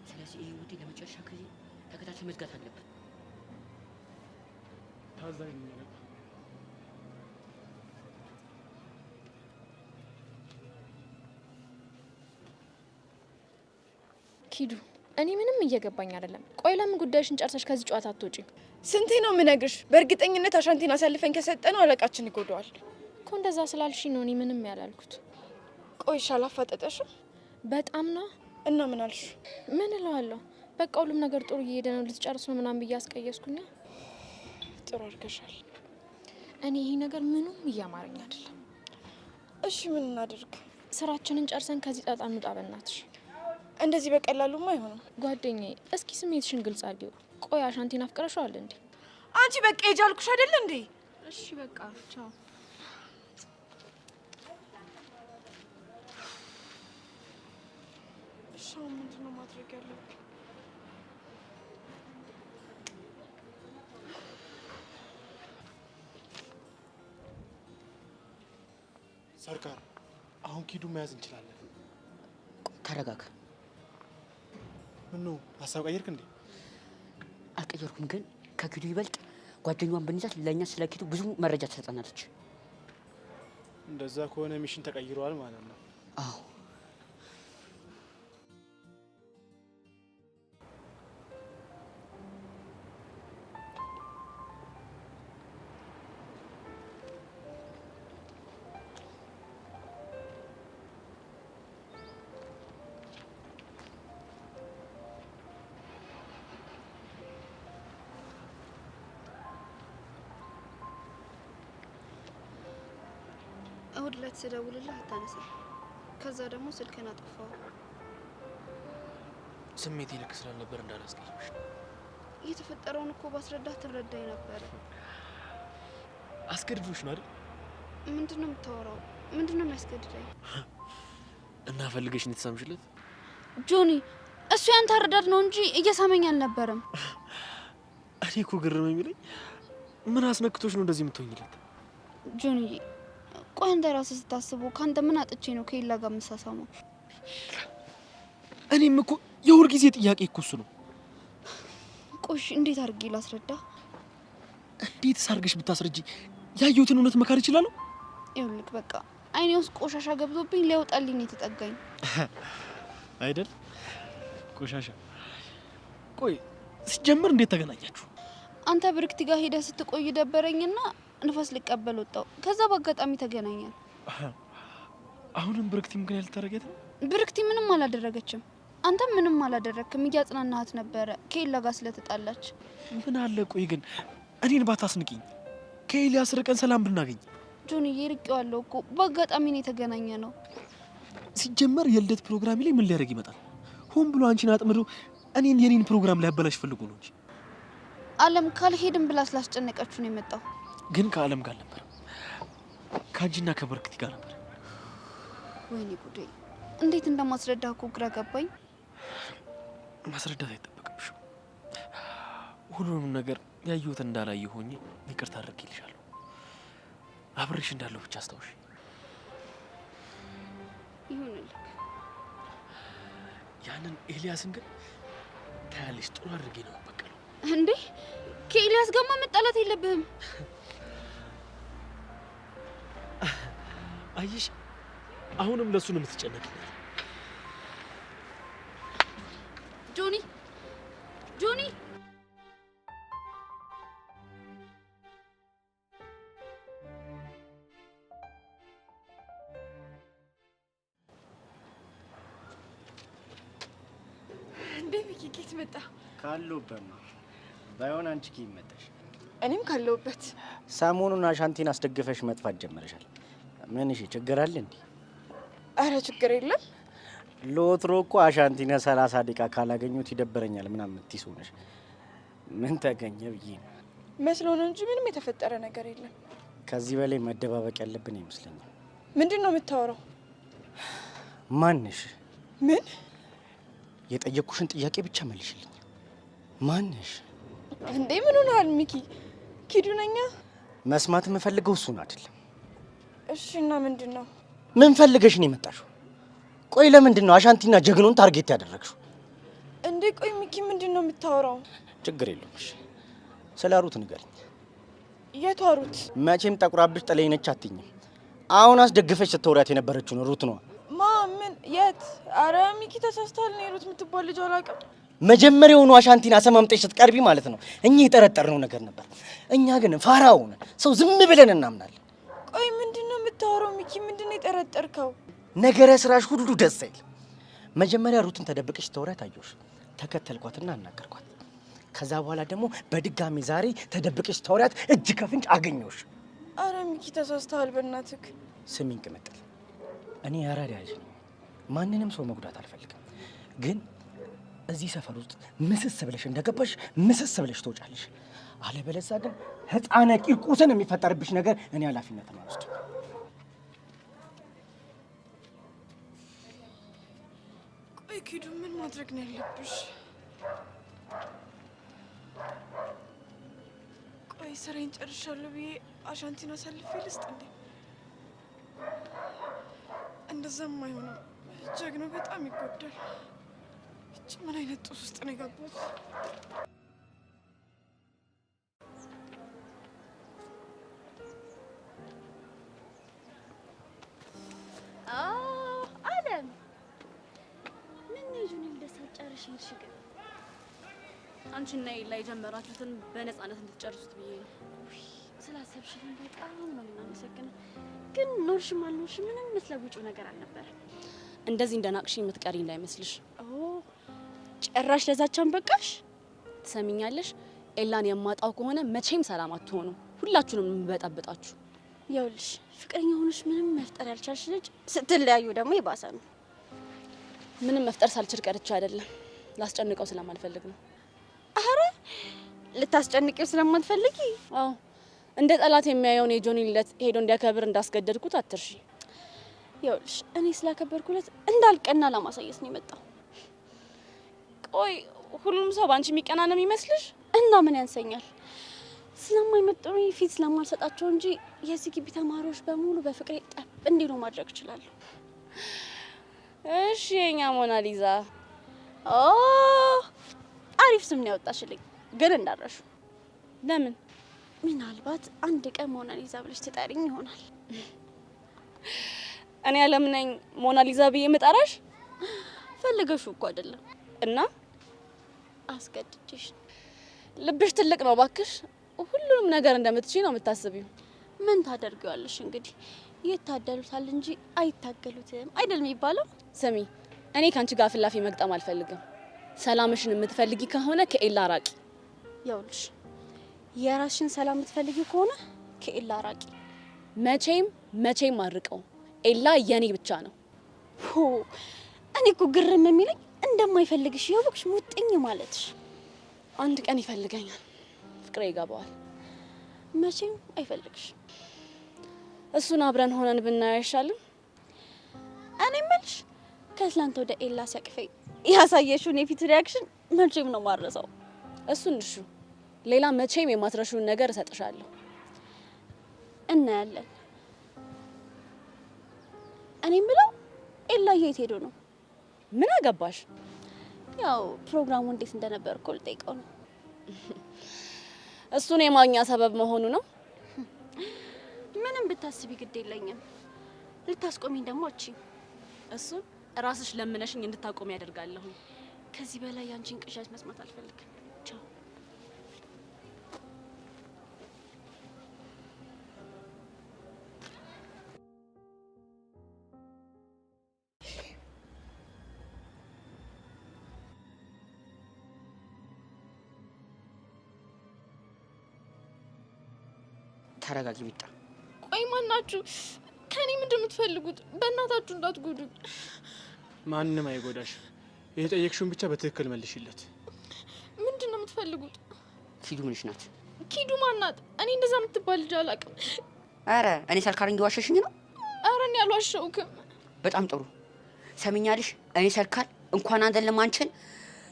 ስለዚህ ይሄ ውዴ ለመጨረሻ ጊዜ ተከታታይ መዝጋት አለብን። ታዛኝ ነው። ኪዱ እኔ ምንም እየገባኝ አይደለም። ቆይ ለምን ጉዳይሽን ጨርሰሽ ከዚህ ጨዋታ አትወጪ? ስንቴ ነው የምነግርሽ? በእርግጠኝነት አሻንቲን አሳልፈን ከሰጠነው አለቃችን ይጎዳዋል እኮ። እንደዛ ስላልሽ ነው እኔ ምንም ያላልኩት። ቆይ አላፋጠጠሽም? በጣም ነው። እና ምን አልሽ? ምን እለዋለሁ? በቃ ሁሉም ነገር ጥሩ እየሄደ ነው፣ ልትጨርስ ነው ምናምን ብዬ አስቀየስኩኝ። ጥሩ አድርገሻል። እኔ ይሄ ነገር ምንም እያማረኝ አይደለም። እሺ ምን እናድርግ? ስራችንን ጨርሰን ከዚህ ጣጣ እንውጣ በእናትሽ። እንደዚህ በቀላሉማ አይሆንም። ጓደኛዬ እስኪ ስሜትሽን ግልጽ አድርጊው። ቆይ አሻንቲን አፍቅረሽዋል እንዴ? አንቺ በቃ የጃልኩሽ አይደል እንዴ? እሺ በቃ ቻው። እሺ ምንድን ነው ማድረግ ያለብኝ? ሰርካር አሁን ኪዱ መያዝ እንችላለን። ተረጋጋ። ምነው ሀሳብ ቀየርክ እንዴ? አልቀየርኩም፣ ግን ከኪዱ ይበልጥ ጓደኛዋን ብንይዛት ለእኛ ስለ ኪዱ ብዙ መረጃ ትሰጠናለች። እንደዛ ከሆነ ሚሽን ተቀይሯል ማለት ነው። አዎ እሁድ ዕለት ስደውልልህ አታነሳም። ከዛ ደግሞ ስልክህን አጠፋው። ስሜቴ ልክ ስላልነበር እንዳላስቀይምሽ ነው። የተፈጠረውን እኮ ባስረዳህ ትረዳኝ ነበር። አስገድዶሽ ነው አይደል? ምንድነው የምታወራው? ምንድነው የሚያስገድደኝ? እና ፈልገሽ ነው የተሳምሽለት? ጆኒ፣ እሱ ያንተ አረዳድ ነው እንጂ እየሳመኝ አልነበረም። እኔ እኮ ግርም የሚለኝ ምን አስነክቶሽ ነው እንደዚህ የምትሆኝለት? ጆኒ፣ ቆይ አንተ ራስህ ስታስበው ካንተ ምን አጥቼ ነው ከሌላ ጋር የምሳሳመው? እኔም እኮ የሁል ጊዜ ጥያቄ እኮ እሱ ነው። ቆሽ እንዴት አድርጌ ላስረዳ? እንዴት ሳርገሽ ብታስረጂ ያየሁትን እውነት መካር ይችላል? ይኸውልህ በቃ አይኔ ውስጥ ቆሻሻ ገብቶብኝ ሊያወጣልኝ ነው የተጠጋኝ አይደል? ቆሻሻ። ቆይ ሲጀምር እንዴት ተገናኛችሁ? አንተ ብርክቲ ጋር ሄደህ ስትቆይ ደበረኝና ንፋስ ልቀበል ወጣው። ከዛ በአጋጣሚ ተገናኘን። አሁንም ብርክቲ ምክንያት ልታረጋት ነው? ብርክቲ ምንም አላደረገችም። አንተ ምንም አላደረክም። እያጽናናሃት ነበረ ከሌላ ጋር ስለተጣላች። ምን አለ ቆይ ግን እኔን ባታስንቂኝ። ከኤልያስ ርቀን ሰላም ብናገኝ? ጆንዬ ርቄዋለሁ እኮ በአጋጣሚ ነው የተገናኘ ነው። ሲጀመር የልደት ፕሮግራም ላይ ምን ሊያደርግ ይመጣል? ሆን ብሎ አንቺን አጥምዶ የኔን ፕሮግራም ላይ ያበላሽ ፈልጎ ነው እንጂ። አለም ካልሄድም ብላ ስላስጨነቀችሁ ነው የመጣው። ግን ከአለም ጋር ነበር፣ ከአንቺና ከበርክቲ ጋር ነበር። ወይኔ ጉዴ! እንዴት እንደማስረዳ እኮ ግራ ገባኝ። ማስረዳት አይጠበቅብሽም። ሁሉንም ነገር ያየሁት እንዳላየ ሆኜ ይቅርታ አድርጌልሻለሁ። አብሬሽ እንዳለሁ ብቻ አስታውሽ። ይሁንልህ። ያንን ኤልያስን ግን ታያለሽ፣ ጥሩ አድርጌ ነው በቀለው። እንዴ ከኤልያስ ጋርማ መጣላት የለብህም። አየሽ፣ አሁንም ለሱ ነው የምትጨነቂ። ጆኒ ጆኒ እንዴ ሚኪ ኬት መጣ? ካለሁበት ነው። ባይሆን አንቺ ኪ መጣሽ? እኔም ካለሁበት። ሰሞኑን አሻንቲን አስደግፈሽ መጥፋት ጀመረሻል። ምን እሺ ችግር አለ እንዴ? አረ ችግር የለም። ለወትሮ እኮ አሻንቲነ 30 ደቂቃ ካላገኙት ይደበረኛል ምናምን የምትይው ነሽ። ምን ተገኘ ብዬ ነው መስሎን እንጂ ምንም የተፈጠረ ነገር የለም። ከዚህ በላይ መደባበቅ ያለብን ይመስለኛል። ምንድነው የምታወራው? ማንሽ? ምን? የጠየቅኩሽን ጥያቄ ብቻ መልሽልኝ። ማንሽ? እንዴ ምን ሆነሃል ሚኪ? ኪዱ ነኛ። መስማት የምፈልገው እሱን አይደለም። እሺ እና ምንድነው? ምን ፈልገሽ ነው የመጣሽው? ቆይ ለምንድን ነው አሻንቲና ጀግኖን ታርጌት ያደረግሽው? እንዴ ቆይ ሚኪ ምንድነው የምታወራው? ችግር የለውም። እሺ ስለ ሩት ንገሪኝ። የቷ ሩት? መቼም ጠቁራብሽ ጥለኝ ነች አትይኝም። አሁን አስደግፈሽ ስትወሪያት የነበረችው ነው ሩት ነው። ምን? የት? አረ ሚኪ ተሳስተሃል። ነው ሩት የምትባል ልጅ አላውቅም። መጀመሪያውኑ አሻንቲና አሰማምጠሽ ስትቀርቢ ማለት ነው እኛ የጠረጠርነው ነገር ነበር። እኛ ግን ፋራውን ሰው ዝም ብለን እናምናለን። ቆይ ምንድነው የምታወራው ሚኪ? ምንድነው የጠረጠርከው? ነገረ ስራሽ ሁሉ ደስ አይልም። መጀመሪያ ሩትን ተደብቀሽ ስትወሪያት አየሁሽ። ተከተልኳትና አናገርኳት። ከዛ በኋላ ደግሞ በድጋሚ ዛሬ ተደብቀሽ ስትወሪያት እጅ ከፍንጭ አገኘሁሽ። አረ ሚኪ ተሳስተሃል በእናትህ። ስሚኝ ቅምጥል፣ እኔ ያራዳ ልጅ ነኝ። ማንንም ሰው መጉዳት አልፈልግም። ግን እዚህ ሰፈር ውስጥ ምስስ ብለሽ እንደገባሽ ምስስ ብለሽ ትወጫለሽ። አለበለዚያ ግን ህፃነ ቂርቆስን የሚፈጠርብሽ ነገር እኔ ኃላፊነትን አልወስድም። ቆይ ኪዱ ምን ማድረግ ነው ያለብሽ? ቆይ ስራዬን ጨርሻለሁ ብዬ አሻንቲን አሳልፌ ልስጥ እንዴ? እንደዛም አይሆንም። ጀግኖ በጣም ይጎዳል። እቺ ምን አይነት ጦስ ውስጥ ነው የገባሁት? አለም ምን ይዙን እንደሳጨርሽ ይርሽግ አንቺና ኤላ የጀመራችሁትን በነፃነት እንድትጨርሱት ብዬ ነው። ስላሰብሽልኝ በጣም ነው የማመሰግነው። ግን ኖርሽም አልኖርሽም ምንም የምትለውጪው ነገር አልነበረም። እንደዚህ እንደናቅሽ የምትቀሪ እንዳይመስልሽ። ጭራሽ ለዛቻን በቃሽ። ትሰሚኛለሽ? ኤላን የማጣው ከሆነ መቼም ሰላም አትሆኑ። ሁላችሁንም የምበጠብጣችሁ። ይኸውልሽ ፍቅረኛ ሆነሽ ምንም መፍጠር ያልቻልሽ ልጅ ስትለያዩ ደግሞ ይባሰ ነው። ምንም መፍጠር ሳልችል ቀርቼ አይደለም፣ ላስጨንቀው ስለማልፈልግ ነው። አረ ልታስጨንቂው ስለማትፈልጊ? አዎ እንደ ጠላት የሚያየውን የጆኒ ልደት ሄዶ እንዲያከብር እንዳስገደድኩት አትርሺ። ይኸውልሽ እኔ ስላከበርኩለት እንዳልቀና ለማሳየት ነው የመጣው። ቆይ ሁሉም ሰው ባንቺ የሚቀና ነው የሚመስልሽ? እና ምን ያንሰኛል? ስለማይመጥኑኝ ፊት ስለማልሰጣቸው እንጂ የዚህ ግቢ ተማሪዎች በሙሉ በፍቅሬ ጠብ እንዲሉ ማድረግ እችላለሁ። እሺ የኛ ሞናሊዛ። አሪፍ ስም ነው ያወጣሽልኝ፣ ግን እንዳረሹ። ለምን? ምናልባት አንድ ቀን ሞናሊዛ ብለሽ ትጠሪኝ ይሆናል። እኔ አለም ነኝ ሞናሊዛ ብዬ የምጠራሽ? ፈልገሽ እኮ አይደለም። እና አስገድጄሽ። ልብሽ ትልቅ ነው ባክሽ። ሁሉንም ነገር እንደምትችይ ነው የምታስቢው። ምን ታደርጊዋለሽ እንግዲህ። ይታደሉታል እንጂ አይታገሉትም አይደል የሚባለው? ስሚ፣ እኔ ካንቺ ጋር ፍላፊ መግጠም አልፈልግም። ሰላምሽን የምትፈልጊ ከሆነ ከኤላ ራቂ። ይኸውልሽ የራስሽን ሰላም የምትፈልጊ ከሆነ ከኤላ ራቂ። መቼም አርቀው። ኤላ የኔ ብቻ ነው። እኔ እኮ ግርም የሚለኝ እንደማይፈልግሽ ያወቅሽ ሙጥኝ ማለትሽ። አንድ ቀን ይፈልገኛል፣ ፍቅሬ ይገባዋል። መቼም አይፈልግሽ። እሱን አብረን ሆነን ብናየው አይሻልም? እኔ እምልሽ ከትላንት ወደ ኤላ ሲያቅፈኝ ያሳየሽውን የፊት ሪያክሽን መቼም ነው ማረሳው። እሱን እሺ፣ ሌላ መቼም የማትረሹን ነገር እሰጥሻለሁ። እናያለን። እኔ የምለው ኤላ የት ሄዶ ነው? ምን አገባሽ? ያው ፕሮግራሙ እንዴት እንደነበር እኮ ልጠይቀው ነው። እሱን የማግኛ ሰበብ መሆኑ ነው። ምንም ብታስቢ ግድ የለኝም። ልታስቆሚኝ ደግሞ እቺ እሱን ራስሽ ለምነሽኝ እንድታቆሚ ያደርጋለሁ። ከዚህ በላይ ያንቺን ቅዠት መስማት አልፈልግም። ቻው። ተረጋጊ ቢጣ። ቆይ ማናችሁ? ከኔ ምንድን ነው የምትፈልጉት? በእናታችሁ እንዳትጎዱኝ። ማንንም አይጎዳሽ። የጠየቅሽውን ብቻ በትክክል መልሽለት። ምንድን ነው የምትፈልጉት? ኪዱ ምንሽ ናት? ኪዱ ማናት? እኔ እንደዛ የምትባል ልጅ አላውቅም። አረ እኔ ሰልካር እንዲዋሸሽኝ ነው? አረ እኔ አልዋሸሁክም። በጣም ጥሩ ሰሚኛልሽ። እኔ ሰልካር እንኳን አይደለም አንቺን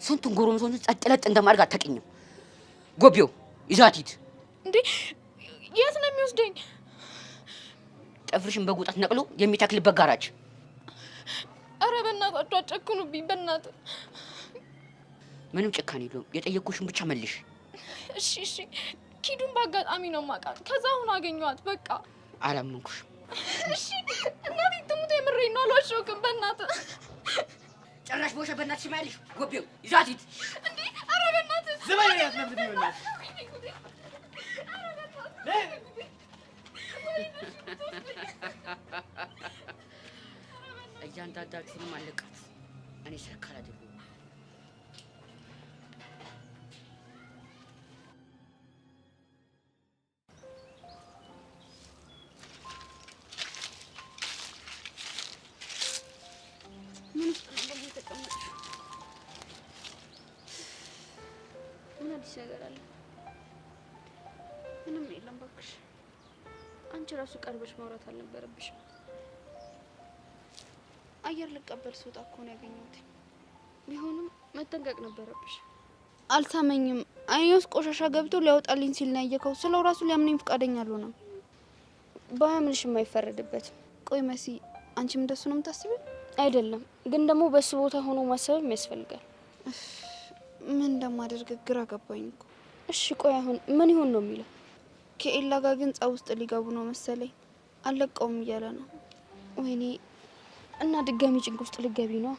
ስንቱን ጎረምሶን ጸጥለጥ እንደማድረግ አታውቂኝም። ጎቢው ይዛት ሂድ። እንዴ የት ነው የሚወስደኝ? ጥፍርሽን በጉጣት ነቅሎ የሚተክልበት ጋራጅ። አረ በእናታችሁ አጨክኑብኝ በእናትህ። ምንም ጭካኔ የለውም። የጠየቅኩሽን ብቻ መልሽ። እሺ ኪዱን በአጋጣሚ ነው የማውቃት። ከዛ አሁን አገኘኋት በቃ። አላመንኩሽም። እሺ እናቴ ትሙት የምሬን ነው አልዋሸሁክም በእናትህ። ጭራሽ ቦሸ በእናትሽ ማይልሽ ጎቢው ይዛት ሂድ። እንዴ አረ በእናትህ ዝም በይ ያስነብኝ በእናትሽ። እያንዳንዳችሁንም አለቃት። እኔ ሰልካር አይደለሁም። ምን አዲስ ነገር አለ? ምንም የለም እባክሽ። አንቺ ራሱ ቀርበሽ ማውራት አልነበረብሽም። አየር ልቀበል ስወጣ እኮ ነው ያገኘሁት። ቢሆንም መጠንቀቅ ነበረብሽ። አልታመኝም። አይኔ ውስጥ ቆሻሻ ገብቶ ሊያወጣልኝ ሲል ነው ያየከው። ስለው ራሱ ሊያምነኝ ፈቃደኛ አልሆነም። ባያምንሽ የማይፈረድበት። ቆይ መሲ፣ አንቺም እንደሱ ነው የምታስቢው? አይደለም፣ ግን ደግሞ በሱ ቦታ ሆኖ ማሰብም ያስፈልጋል። ምን እንደማደርግ ግራ ገባኝ እኮ። እሺ ቆይ አሁን ምን ይሆን ነው የሚለው? ከኤላ ጋር ግን ጸብ ውስጥ ሊገቡ ነው መሰለኝ። አለቀውም እያለ ነው። ወይኔ፣ እና ድጋሚ ጭንቅ ውስጥ ልገቢ ነው?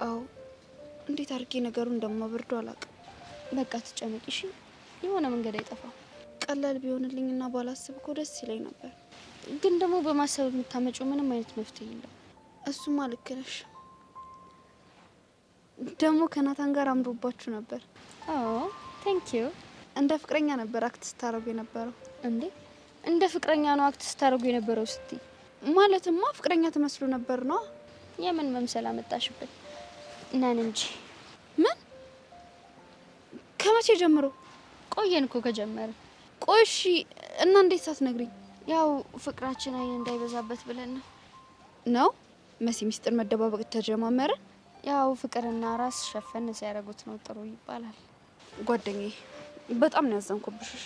አዎ፣ እንዴት አድርጌ ነገሩን እንደማበርደው አላውቅም። በቃ ትጨነቂ እሺ። የሆነ መንገድ አይጠፋም። ቀላል ቢሆንልኝና ባላስብ እኮ ደስ ይለኝ ነበር። ግን ደግሞ በማሰብ የምታመጪው ምንም አይነት መፍትሄ የለም። እሱማ ልክ ነሽ። ደግሞ ከናታን ጋር አምሮባችሁ ነበር። አዎ ቴንክ ዩ። እንደ ፍቅረኛ ነበር አክት ስታረጉ የነበረው። እንዴ እንደ ፍቅረኛ ነው አክት ስታረጉ የነበረው ስትይ? ማለትማ ፍቅረኛ ትመስሉ ነበር ነው። የምን መምሰል አመጣሽበት? ነን እንጂ። ምን? ከመቼ ጀምሮ? ቆየን እኮ ከጀመረ። ቆሺ እና እንዴት ሳትነግሪኝ? ያው ፍቅራችን አይን እንዳይበዛበት ብለን ነው። መሲ ሚስጥር መደባበቅ ተጀማመረ። ያው ፍቅርና ራስ ሸፈን ሲያደርጉት ነው ጥሩ ይባላል። ጓደኛዬ በጣም ነው ያዘንኩብሽ። እሺ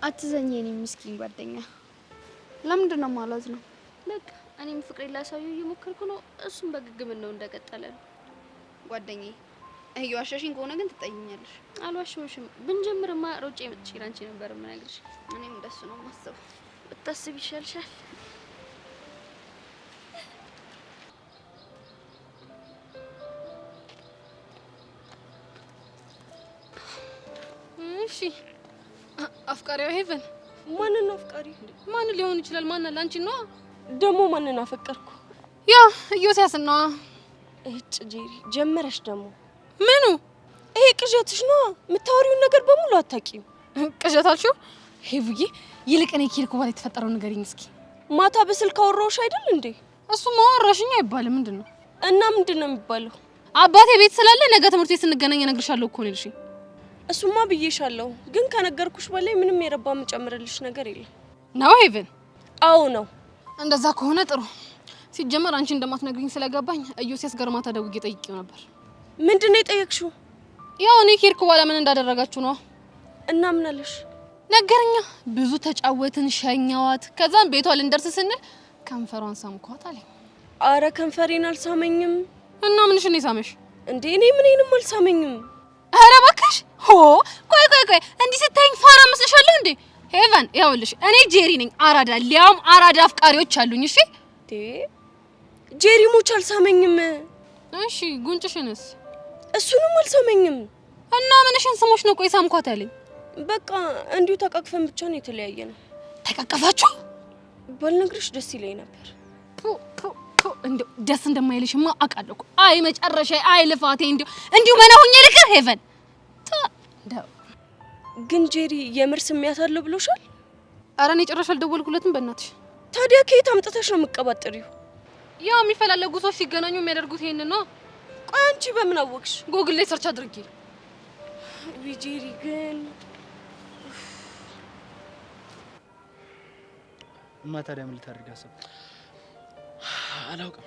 አትዘኝ የኔ ምስኪን ጓደኛ። ለምንድን ነው ማለት ነው? በቃ እኔም ፍቅሬን ላሳየው እየሞከርኩ ነው። እሱም በግግምን ነው እንደቀጠለ ነው። ጓደኛዬ እየዋሸሽኝ ከሆነ ግን ትጠይኛለሽ። አልዋሸሁሽም። ብንጀምርማ ሮጬ መጥቼ ላንቺ ነበር የምነግርሽ። እኔም እንደሱ ነው የማስበው። ብታስብ ይሻልሻል። እሺ አፍቃሪዋ ሄቨን ማንን ነው አፍቃሪ? ማን ሊሆን ይችላል? ማን ላንቺ ነው? ደግሞ ማንን አፈቀርኩ? ያ ኢዮስያስ ነው። እጭ ጄሪ ጀመረሽ ደግሞ። ምኑ? ይሄ ቅዠትሽ ነው። የምታወሪውን ነገር በሙሉ አታውቂም። ቅዠት አልሽው? ሄቡዬ ይልቅ እኔ ኪርኩ ባለ የተፈጠረው ንገሪኝ እስኪ። ማታ በስልክ አወራሁሽ አይደል እንዴ? እሱማ አወራሽኝ አይባልም። ምንድነው? እና ምንድነው የሚባለው? አባቴ ቤት ስላለ ነገ ትምህርት ቤት ስንገናኝ እነግርሻለሁ እኮ ነው ልሽ። እሱማ ብዬሻለሁ፣ ግን ከነገርኩሽ በላይ ምንም የረባ የምጨምርልሽ ነገር የለም። ነው ሄቨን? አዎ ነው። እንደዛ ከሆነ ጥሩ። ሲጀመር አንቺ እንደማትነግሪኝ ስለገባኝ ኢዮስያስ ጋር ማታ ደውዬ ጠይቄው ነበር። ምንድነው የጠየቅሽው? ያው እኔ ኪርኩ ባለ ምን እንዳደረጋችሁ ነው። እና ምን አለሽ? ነገርኛ ብዙ ተጫወትን፣ ሸኛዋት። ከዛም ቤቷ ልንደርስ ስንል ከንፈሯን ሳምኳት አለኝ። አረ ከንፈሬን አልሳመኝም። እና ምንሽ ነው ሳመሽ እንዴ? እኔ ምንንም አልሳመኝም። አረ እባክሽ ሆ ቆይ እንዲህ ስታይኝ ፋራ መስልሻለሁ እንዴ? ሄቨን ይኸውልሽ እኔ ጄሪ ነኝ፣ አራዳ ሊያውም አራዳ አፍቃሪዎች አሉኝ። እሺ ጄሪ ሞች አልሳመኝም። እሺ ጉንጭሽንስ? እሱንም አልሳመኝም። እና ምንሽን ስሞሽ ነው ቆይ ሳምኳት አለኝ? በቃ እንዲሁ ተቃቅፈን ብቻ ነው የተለያየ ነው። ተቃቀፋችሁ? ባልነግርሽ ደስ ይለኝ ነበር። እንደው ደስ እንደማይልሽማ አውቃለሁ። አይ መጨረሻ አይ ልፋቴ እንዲሁ መናሁኝ ልቅር ሄቨን። ግን ጄሪ የምር ስሜት አለው ብሎሻል? አረ እኔ ጭራሽ አልደወልኩለትም በእናትሽ። ታዲያ ከየት አምጥተሽ ነው የምትቀባጥሪው? ያው የሚፈላለጉ ሰዎች ሲገናኙ የሚያደርጉት ይሄንን ነው። ቆይ አንቺ በምን አወቅሽ? ጎግል ላይ ሰርች አድርጌ። ጄሪ ግን ታዲያ ምን ልታደርግ አሰብክ? አላውቅም።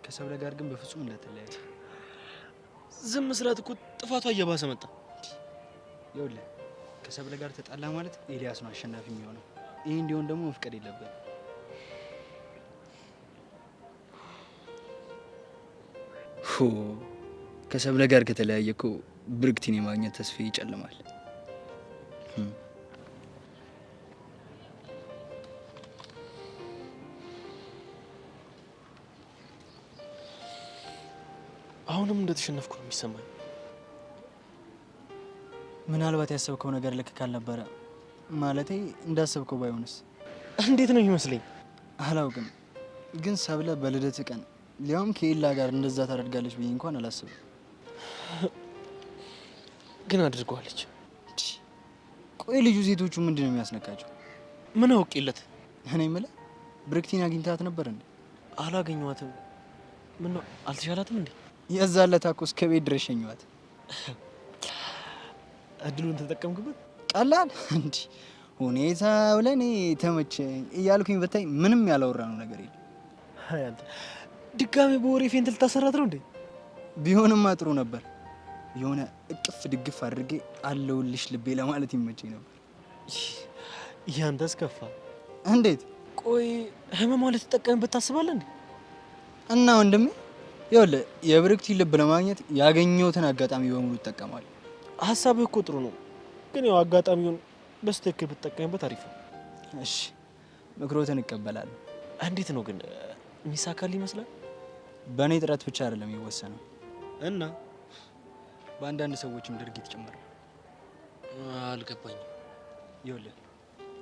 ከሰብለ ጋር ግን በፍጹም እንዳትለያይ። ዝም መስራት እኮ ጥፋቷ እየባሰ መጣ። ይኸውልህ ከሰብለ ጋር ተጣላ ማለት ኤልያስ ነው አሸናፊ የሚሆነው። ይሄ እንዲሆን ደግሞ መፍቀድ የለብንም። ከሰብለ ጋር ከተለያየ እኮ ብርክቲን የማግኘት ተስፋ ይጨልማል። አሁንም እንደተሸነፍኩ ነው የሚሰማኝ። ምናልባት ያሰብከው ነገር ልክ ካልነበረ ማለቴ እንዳሰብከው ባይሆንስ? እንዴት ነው የሚመስለኝ? አላውቅም፣ ግን ሰብለ በልደት ቀን ሊያውም ከኤላ ጋር እንደዛ ታደርጋለች ብዬ እንኳን አላስብም። ግን አድርገዋለች። ቆይ ልጁ ሴቶቹ ምንድን ነው የሚያስነካቸው? ምን አውቄለት? እኔ የምልህ ብርክቲን አግኝታት ነበር እንዴ? አላገኘኋትም። ምን ነው አልተሻላትም እንዴ? የዛለት አኮ እስከ ቤት ድረስ ሸኘኋት። እድሉን ተጠቀምክበት? ቀላል እንዲ ሁኔታው ለኔ ተመቸኝ እያልኩኝ ብታይ ምንም ያላወራነው ነገር የለም። አይ አንተ ድጋሜ በወሬ ፌንት ልታሰራት ነው እንዴ? ቢሆንማ ጥሩ ነበር። የሆነ እቅፍ ድግፍ አድርጌ አለውልሽ ልቤ ለማለት ይመቸኝ ነበር። ያንተስ ከፋ። እንዴት? ቆይ ህመማ ልትጠቀምበት ታስባለህ እንዴ? እና ወንድሜ ይኸውልህ የብርክቲ ልብ ለማግኘት ያገኘሁትን አጋጣሚ በሙሉ እጠቀማለሁ። ሀሳብህ እኮ ጥሩ ነው፣ ግን ያው አጋጣሚውን በስተክል ብትጠቀምበት አሪፍ ነው። እሺ ምክሮትን እቀበላለሁ። እንዴት ነው ግን የሚሳካልህ ይመስላል? በእኔ ጥረት ብቻ አይደለም የሚወሰነው እና በአንዳንድ ሰዎችም ድርጊት ጭምር። አልገባኝም። ይኸውልህ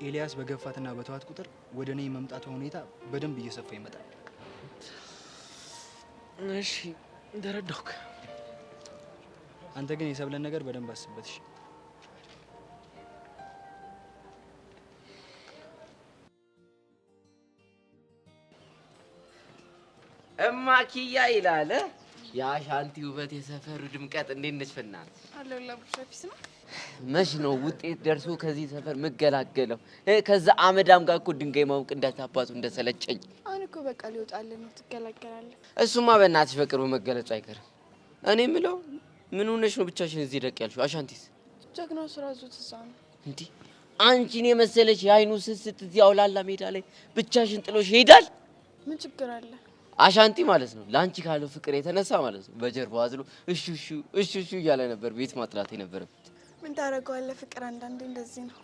ኤልያስ በገፋትና በተዋት ቁጥር ወደ እኔ መምጣቱ ሁኔታ በደንብ እየሰፋ ይመጣል። እሺ ተረዳሁክ። አንተ ግን የሰብለን ነገር በደንብ አስበት። እሺ እማኪያ ይላል የአሻንቲ ውበት የሰፈሩ ድምቀት እንዴት ነሽ? ፈናት አለላ ቡሻፊስ ነው። መች ነው ውጤት ደርሶ ከዚህ ሰፈር መገላገለው? ከዛ አመዳም ጋር እኮ ድንጋይ ማውቅ እንዳታባቱ እንደሰለጨኝ። አሁን እኮ በቃ ሊወጣልህ ነው፣ ትገላገላለህ። እሱማ በእናትሽ በቅርቡ መገለጹ አይቀርም። እኔ የምለው ምን ሆነሽ ነው ብቻሽን እዚህ ደቅ ያልሽው? አሻንቲስ ጀግናው ስራ ዙት እዛ ነው እንዴ? አንቺን የመሰለሽ የአይኑ ስስት እዚህ አውላላ ሜዳ ላይ ብቻሽን ጥሎሽ ይሄዳል? ምን ችግር አለ? አሻንቲ ማለት ነው ለአንቺ ካለው ፍቅር የተነሳ ማለት ነው በጀርባው አዝሎ እሹ እያለ ነበር ቤት ማጥላት የነበረበት። ምን ታደርገዋለህ? ፍቅር አንዳንዴ እንደዚህ ነው።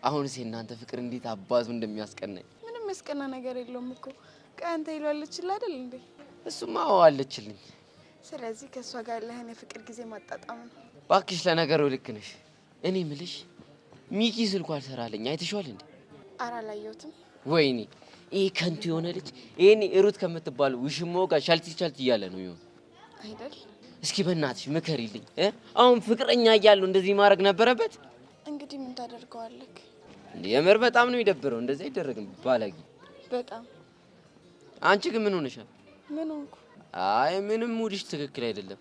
አሁንስ የእናንተ ፍቅር እንዴት አባቱ እንደሚያስቀናኝ። ምንም ያስቀና ነገር የለውም እኮ። ቀንተ ይሏለችልህ አይደል እንዴ? እሱማ አለችልኝ። ስለዚህ ከእሷ ጋር ያለህን የፍቅር ጊዜ ማጣጣም ነው። እባክሽ ለነገሩ ልክ ነሽ። እኔ ምልሽ ሚኪ ስልኩ አልሰራለኝ አይተሽዋል እንዴ? ኧረ አላየሁትም። ወይኔ ይሄ ከንቱ የሆነ ልጅ ይሄኔ ሩት ከምትባለው ውሽማው ጋር ሻልቲ እያለ ነው ይሆን አይደል? እስኪ በእናትሽ ምከሪልኝ። አሁን ፍቅረኛ እያሉ እንደዚህ ማድረግ ነበረበት? እንግዲህ እንግዲህ ምን ታደርገዋለህ? የምር በጣም ነው የሚደብረው። እንደዛ አይደረግም ባላጊ። በጣም አንቺ ግን ምን ሆነሻል? ምን ሆንኩ? አይ ምንም ሙድሽ ትክክል አይደለም።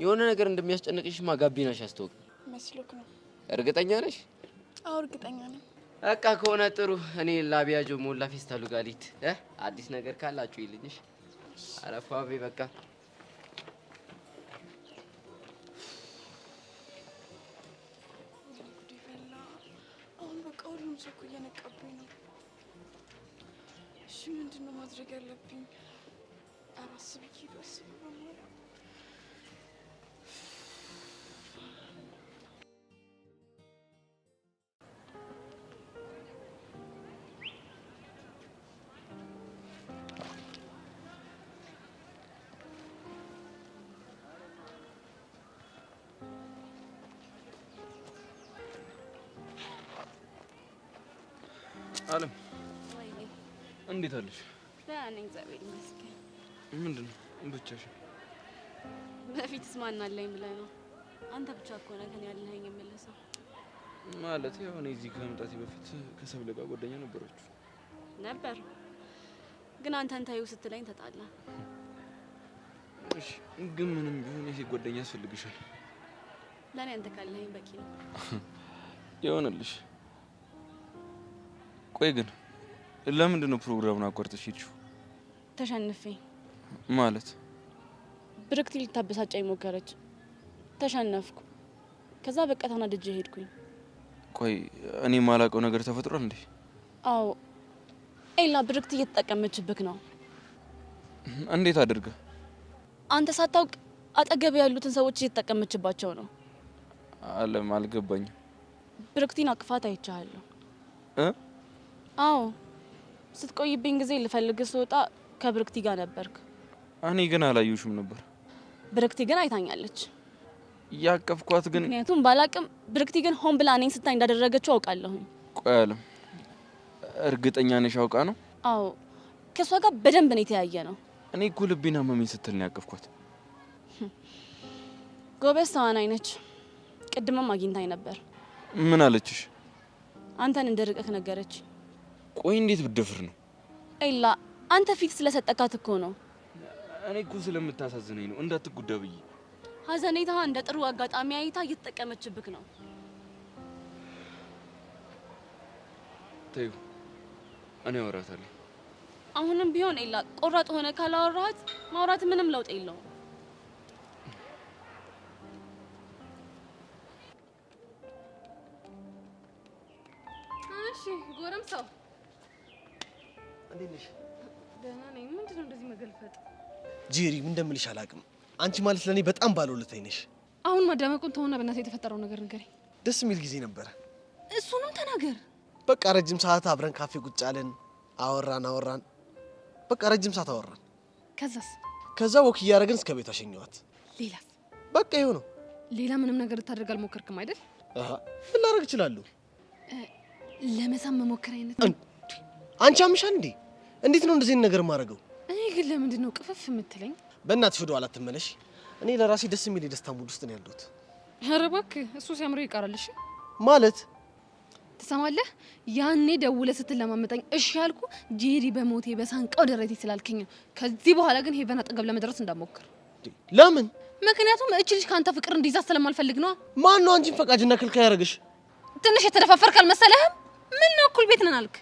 የሆነ ነገር እንደሚያስጨንቅሽማ ጋቢናሽ ያስተውቅ መስሎክ ነው። እርግጠኛ ነሽ? አዎ እርግጠኛ ነኝ። በቃ ከሆነ ጥሩ። እኔ ላቢያጆ ሞላ ፌስታሉ ጋሊት አዲስ ነገር ካላችሁ ይልኝሽ። አረፋቤ በቃ አሁን በቃ ሁሉም ሰው እኮ እየነቃብኝ ነው። እሺ ምንድን ነው ማድረግ ያለብኝ? አስብዬ አለም እንዴት አለሽ? ደህና ነኝ እግዚአብሔር ይመስገን። ምንድን ነው ብቻሽን? በፊትስ ማን አለኝ ብለህ ነው? አንተ ብቻ እኮ ነህ ከኔ ያለኸኝ የምልሰው። ማለት ያው እኔ እዚህ ከመምጣቴ በፊት ከሰብለ ጋር ጓደኛ ነበራችሁ ነበር፣ ግን አንተን ታዩ ስትለኝ ተጣላ። እሺ ግን ምንም ቢሆን የሴት ጓደኛ ያስፈልግሻል። ለእኔ አንተ ካለኸኝ በቂ ነው። ይሆንልሽ። ቆይ ግን ለምንድን ነው ፕሮግራሙን አቋርጠሽ ሄድሽው? ተሸንፌ ማለት ብርክቲ ልታበሳጨኝ ሞከረች፣ ተሸነፍኩ። ከዛ በቃ ተናድጄ ሄድኩኝ። ቆይ እኔ ማላውቀው ነገር ተፈጥሯል እንዴ? አዎ ኤላ ብርክቲ እየተጠቀመችብክ ነው። እንዴት አድርጋ? አንተ ሳታውቅ አጠገብ ያሉትን ሰዎች እየተጠቀመችባቸው ነው። አለም አልገባኝም። ብርክቲን አቅፋት አይቻለሁ። አዎ ስትቆይብኝ ጊዜ ልፈልግ ስወጣ ከብርክቲ ጋር ነበርክ። እኔ ግን አላየሁሽም ነበር። ብርክቲ ግን አይታኛለች። ያቀፍኳት ግን ምክንያቱም ባላቅም ብርክቲ ግን ሆን ብላ እኔን ስታይ እንዳደረገችው አውቃለሁ። ቆይ አለም እርግጠኛ ነሽ አውቃ ነው? አዎ ከሷ ጋር በደንብ ነው የተያየ ነው። እኔ እኮ ልቤና መመኝ ስትል ነው ያቀፍኳት። ጎበዝ ተዋናይ ነች። ቅድምም አግኝታኝ ነበር። ምን አለችሽ? አንተን እንደርቀክ ነገረች። ቆይ እንዴት ብደፍር ነው? ኤላ አንተ ፊት ስለሰጠካት እኮ ነው። እኔ እኮ ስለምታሳዝነኝ ነው እንዳትጎዳ ብዬ። ሀዘኔታ እንደ ጥሩ አጋጣሚ አይታ እየተጠቀመችብክ ነው። ተይው እኔ አወራታለሁ። አሁንም ቢሆን ኤላ ቆራጥ ሆነ ካላወራሃት ማውራት ምንም ለውጥ የለውም። እሺ ጎረምሳው እንዴት ነሽ? ደህና ነኝ። ምንድነው እንደዚህ መገልፈጥ? ጄሪ ምን እንደምልሽ አላውቅም። አንቺ ማለት ለኔ በጣም ባለውለታዬ ነሽ። አሁን ማዳመቁን ተሆነ በእናትህ የተፈጠረው ነገር ንገረኝ። ደስ የሚል ጊዜ ነበረ። እሱንም ተናገር። በቃ ረጅም ሰዓት አብረን ካፌ ቁጭ አለን። አወራን። በቃ ረጅም ሰዓት አወራን። ከዛ ወክ እያደረግን እስከ ቤቷ ሸኘኋት። ሌላስ? በቃ ይኸው ነው። ሌላ ምንም ነገር ልታደርግ አልሞከርክም አይደል? ምን ላደርግ እችላለሁ? ለመሳም መሞከር አይነት አንቺ አምሻል እንዴ? እንዴት ነው እንደዚህ ነገር ማድረገው? እኔ ግን ለምንድን ነው ቅፍፍ የምትለኝ? በእናትሽ ወደ ኋላ ትመለሽ። እኔ ለራሴ ደስ የሚል የደስታ ሙድ ውስጥ ነው ያለሁት። ኧረ እባክህ እሱ ሲያምረው ይቀራል። እሺ ማለት ትሰማለህ? ያኔ ደውለህ ስትለማመጠኝ እሺ ያልኩ ጄሪ በሞቴ በሳንቃው ደረቴ ስላልከኝ ነው። ከዚህ በኋላ ግን ሄቨን አጠገብ ለመድረስ እንዳሞክር። ለምን? ምክንያቱም እቺ ልጅ ካንተ ፍቅር እንዲይዛት ስለማልፈልግ ነው። ማን ነው አንቺን ፈቃጅና ከልካይ ያደረግሽ? ትንሽ የተደፋፈርክ አልመሰለህም? ምን ነው እኩል ቤት ነን አልክ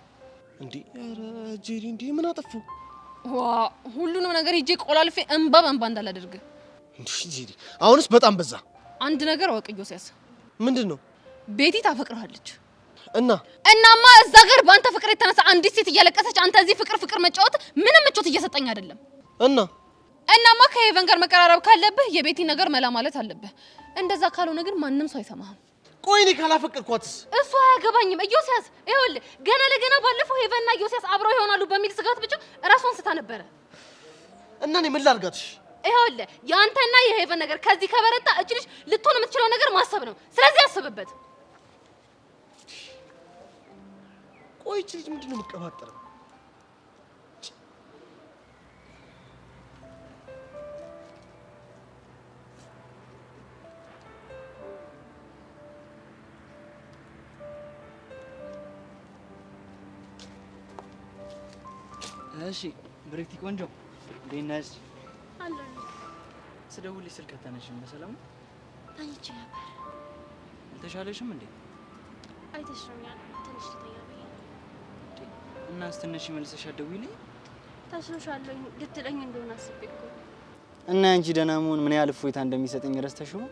እንዴ? ኧረ ጄሪ እንዴ ምን አጠፉ? ዋ ሁሉንም ነገር ሂጄ ቆላልፌ እንባ በእንባ እንዳላደርግ። እንዴ ጄሪ አሁንስ በጣም በዛ። አንድ ነገር አወቅ ዮሴያስ። ምንድነው? ቤቲ ታፈቅርሃለች። እናማ እዛ ጋር በአንተ ፍቅር የተነሳ አንዲት ሴት እያለቀሰች አንተ እዚህ ፍቅር መጫወት ምንም ምቾት እየሰጠኝ አይደለም። እናማ ከሄቨን ጋር መቀራረብ ካለብህ የቤቲ ነገር መላ ማለት አለብህ። እንደዛ ካልሆነ ግን ማንም ሰው አይሰማህም። ቆይ እኔ ካላፈቀርኳትስ? እሱ አያገባኝም። ዮሴያስ ይኸውልህ ገና ለገና ባለፈው ሄቨንና ዮሴያስ አብረው ይሆናሉ በሚል ስጋት ብቻ እራሷን ስታ ነበረ። እና እኔ ምን ላድርጋትሽ? ይኸውልህ የአንተና የሄቨን ነገር ከዚህ ከበረታ እቺ ልጅ ልትሆን የምትችለው ነገር ማሰብ ነው። ስለዚህ አስብበት። ቆይ እቺ ልጅ ምንድነው የምትቀባጠረው? እሺ ብሬክቲ ቆንጆ እንዴት ነሽ? አለሁ። ስደውልሽ ስልክ አታነሺም። በሰላም ተኝቼ ነበር። አልተሻለሽም እንዴ? አይተሽኛል። ትንሽ ልተኛ ብዬ እና ስትነሺ መልሰሽ አትደውይልኝ? ተሽሎሻለሁ ልትለኝ እንደሆነ አስቤ እኮ። እና አንቺ ደህና መሆን ምን ያህል እፎይታ እንደሚሰጠኝ ረስተሽው?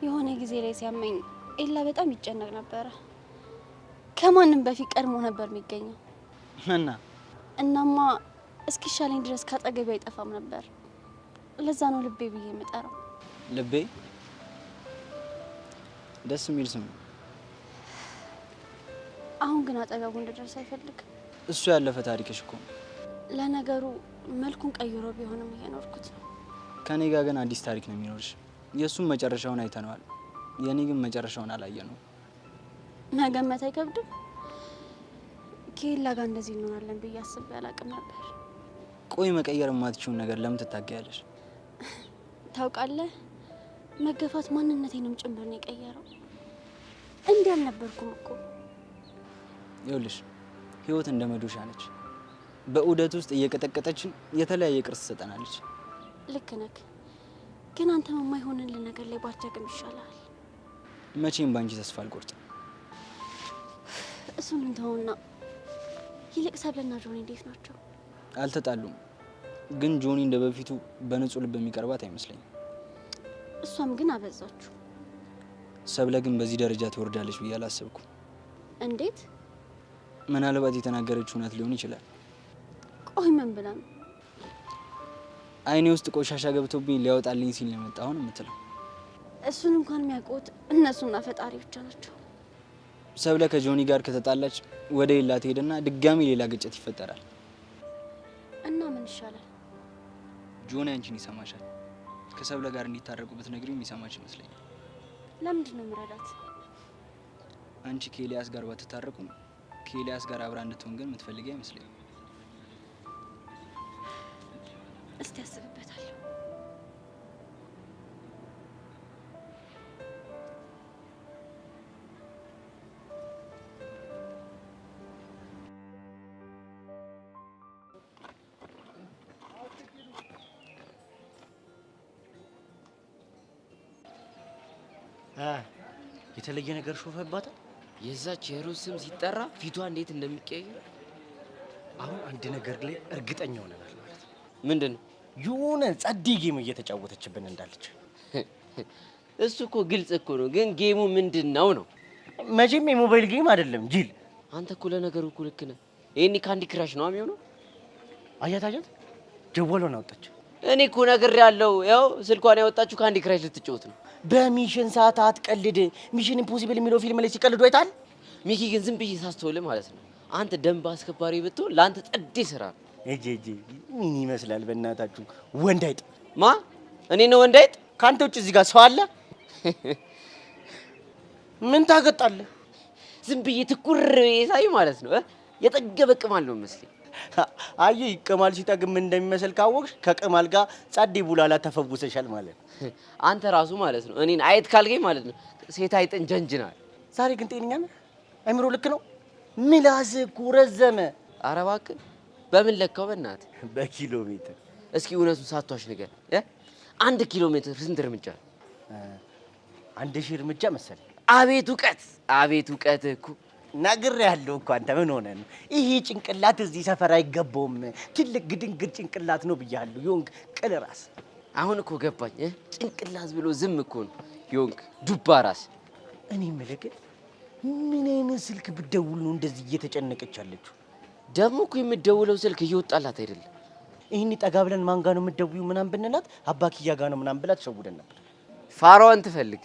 የሆነ ጊዜ ላይ ሲያመኝ ኤላ በጣም ይጨነቅ ነበረ። ከማንም በፊት ቀድሞ ነበር የሚገኘው። እናማ እስኪሻለኝ ድረስ ካጠገቤ አይጠፋም ነበር። ለዛ ነው ልቤ ብዬ የምጠራው። ልቤ ደስ የሚል ስም። አሁን ግን አጠገቡ እንድደርስ አይፈልግም። እሱ ያለፈ ታሪክሽ እኮ። ለነገሩ መልኩን ቀይሮ ቢሆንም እየኖርኩት ነው። ከኔ ጋር ግን አዲስ ታሪክ ነው የሚኖርሽ። የእሱም መጨረሻውን አይተነዋል። የኔ ግን መጨረሻውን አላየነውም። መገመት አይከብድም። ከኤላ ጋር እንደዚህ እንሆናለን ብዬ አስቤ አላቅም ነበር። ቆይ መቀየር የማትችውን ነገር ለምን ትታገያለሽ? ታውቃለህ፣ መገፋት ማንነቴንም ጭምር ነው የቀየረው። እንዲህ አልነበርኩም እኮ። ይኸውልሽ ህይወት እንደ መዶሻ ነች። በዑደት ውስጥ እየቀጠቀጠችን የተለያየ ቅርጽ ትሰጠናለች። ልክ ነህ፣ ግን አንተ የማይሆንልህ ነገር ላይ ባትደግም ይሻላል። መቼም ባንቺ ተስፋ አልቆርጥም። እሱን እንተውና ይልቅ ሰብለና ጆኒ እንዴት ናቸው? አልተጣሉም፣ ግን ጆኒ እንደ በፊቱ በንጹህ ልብ የሚቀርባት አይመስለኝም። እሷም ግን አበዛችሁ። ሰብለ ግን በዚህ ደረጃ ትወርዳለች ብዬ አላሰብኩም። እንዴት? ምናልባት የተናገረችው እውነት ሊሆን ይችላል። ቆይ ምን ብላ ነው? አይኔ ውስጥ ቆሻሻ ገብቶብኝ ሊያወጣልኝ ሲል ነው የመጣው ነው የምትለው። እሱን እንኳን የሚያውቁት እነሱና ፈጣሪ ብቻ ናቸው። ሰብለ ከጆኒ ጋር ከተጣላች ወደ ሌላ ትሄድና ድጋሚ ሌላ ግጭት ይፈጠራል። እና ምን ይሻላል? ጆኒ አንቺን ይሰማሻል። ከሰብለ ጋር እንዲታረቁ ብትነግሪው የሚሰማች ይመስለኛል። ለምንድን ነው የምረዳት? አንቺ ከኤልያስ ጋር ባትታረቁም ከኤልያስ ጋር አብራ እንድትሆን ግን የምትፈልጊ አይመስለኝም። እስቲ አስብበታለሁ። የተለየ ነገር ሾፈባታል። የዛች የሩስ ስም ሲጠራ ፊቷ እንዴት እንደሚቀየር አሁን አንድ ነገር ላይ እርግጠኛ ሆነናል ማለት ነው። ምንድነው? የሆነ ጸዴ ጌም እየተጫወተችብን እንዳለች። እሱ እኮ ግልጽ እኮ ነው፣ ግን ጌሙ ምንድነው ነው? መቼም የሞባይል ጌም አይደለም ጂል። አንተ እኮ ለነገሩ እኮ ልክ ነህ። ይሄኔ ካንዲ ክራሽ ነው የሚሆነው። አያት ጀዋሏን አወጣች። እኔ እኮ ነግሬያለሁ። ያው ስልኳን ያወጣችሁ ካንዲ ክራሽ ልትጫወት ነው። በሚሽን ሰዓት አትቀልድ። ሚሽን ኢምፖሲብል የሚለው ፊልም ላይ ሲቀልዱ አይታል። ሚኪ ግን ዝም ብዬ ሳስተውልህ ማለት ነው አንተ ደንብ አስከባሪ ብትሆን ለአንተ ጸዴ ስራ ነው። እጄ ምን ይመስላል? በእናታችሁ ወንድ አይጥ ማ እኔ ነው ወንድ አይጥ? ካንተ ውጭ እዚህ ጋር ሰው አለ? ምን ታገጣለህ? ዝም ብዬ ትኩር ሳይ ማለት ነው የጠገበ ቅማል ነው መስለኝ። አየ ይቀማል ሲጠግም እንደሚመስል ካወቅሽ ከቅማል ጋር ጸዴ ቡላላ ተፈውሰሻል ማለት ነው። አንተ ራሱ ማለት ነው እኔን አይጥ ካልገኝ ማለት ነው ሴት አይጥን ጀንጅናል። ዛሬ ግን ጤነኛ ነህ? አይምሮ ልክ ነው? ምላስ እኮ ረዘመ። ኧረ እባክህ በምን ለካው? በእናትህ በኪሎ ሜትር። እስኪ እውነቱን ሳትዋሽ ንገር። 1 ኪሎ ሜትር ስንት እርምጃ? 1000 እርምጃ መሰለኝ። አቤት እውቀት፣ አቤት እውቀት እኮ ነግሬሃለሁ እኮ። አንተ ምን ሆነህ ነው? ይሄ ጭንቅላት እዚህ ሰፈር አይገባውም። ትልቅ ግድንግድ ጭንቅላት ነው ብያለሁ። ዮንክ ቅል ራስ። አሁን እኮ ገባኝ። ጭንቅላት ብሎ ዝም እኮ ነው ዮንክ ዱባ ራስ። እኔ የምልህ ግን ምን አይነት ስልክ ብትደውል ነው እንደዚህ እየተጨነቀች ያለችው? ደግሞ እኮ የምትደውለው ስልክ እየወጣላት አይደለም። ይህን ጠጋ ብለን ማን ጋር ነው የምትደውይው ምናምን ብንላት አባክያ ጋር ነው ምናምን ብላ ትሸውደን ነበር። ፋራዋን ትፈልግ።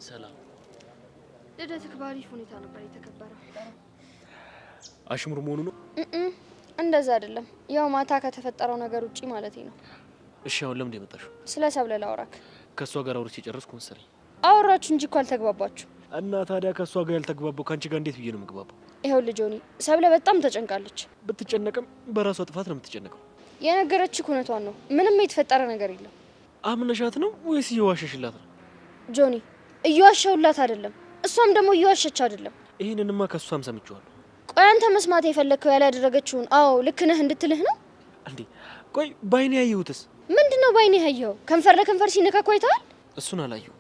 ሰላም። ልደትህ በአሪፍ ሁኔታ ነበር የተከበረው። አሽሙር መሆኑ ነው? እንደዛ አይደለም። ያው ማታ ከተፈጠረው ነገር ውጪ ማለት ነው። እሺ አሁን ለምን የመጣሽው? ስለ ሰብለ ላውራክ። ከሷ ጋር አውርቼ ጨረስኩ መሰለኝ። አወራችሁ እንጂ እኮ አልተግባባችሁ። እና ታዲያ ከሷ ጋር ያልተግባባው ካንቺ ጋር እንዴት ብዬ ነው የምግባባው? ይኸውልህ ጆኒ፣ ሰብለ በጣም ተጨንቃለች። ብትጨነቅም በራሷ ጥፋት ነው የምትጨነቀው። የነገረችህ እውነቷን ነው። ምንም የተፈጠረ ነገር የለም። አምነሻት ነው ወይስ እየዋሸሽላት ነው? ጆኒ፣ እየዋሸሁላት አይደለም፣ እሷም ደግሞ እየዋሸች አይደለም። ይሄንንማ ከሷም ሰምቼዋለሁ። ቆይ አንተ መስማት የፈለግከው ያላደረገችውን አዎ ልክ ነህ እንድትልህ ነው እንዴ? ቆይ ባይኔ ያየሁትስ ምንድነው? ባይኔ ያየኸው ከንፈር ለከንፈር ሲነካኩ አይተሃል? እሱን አላየሁ፣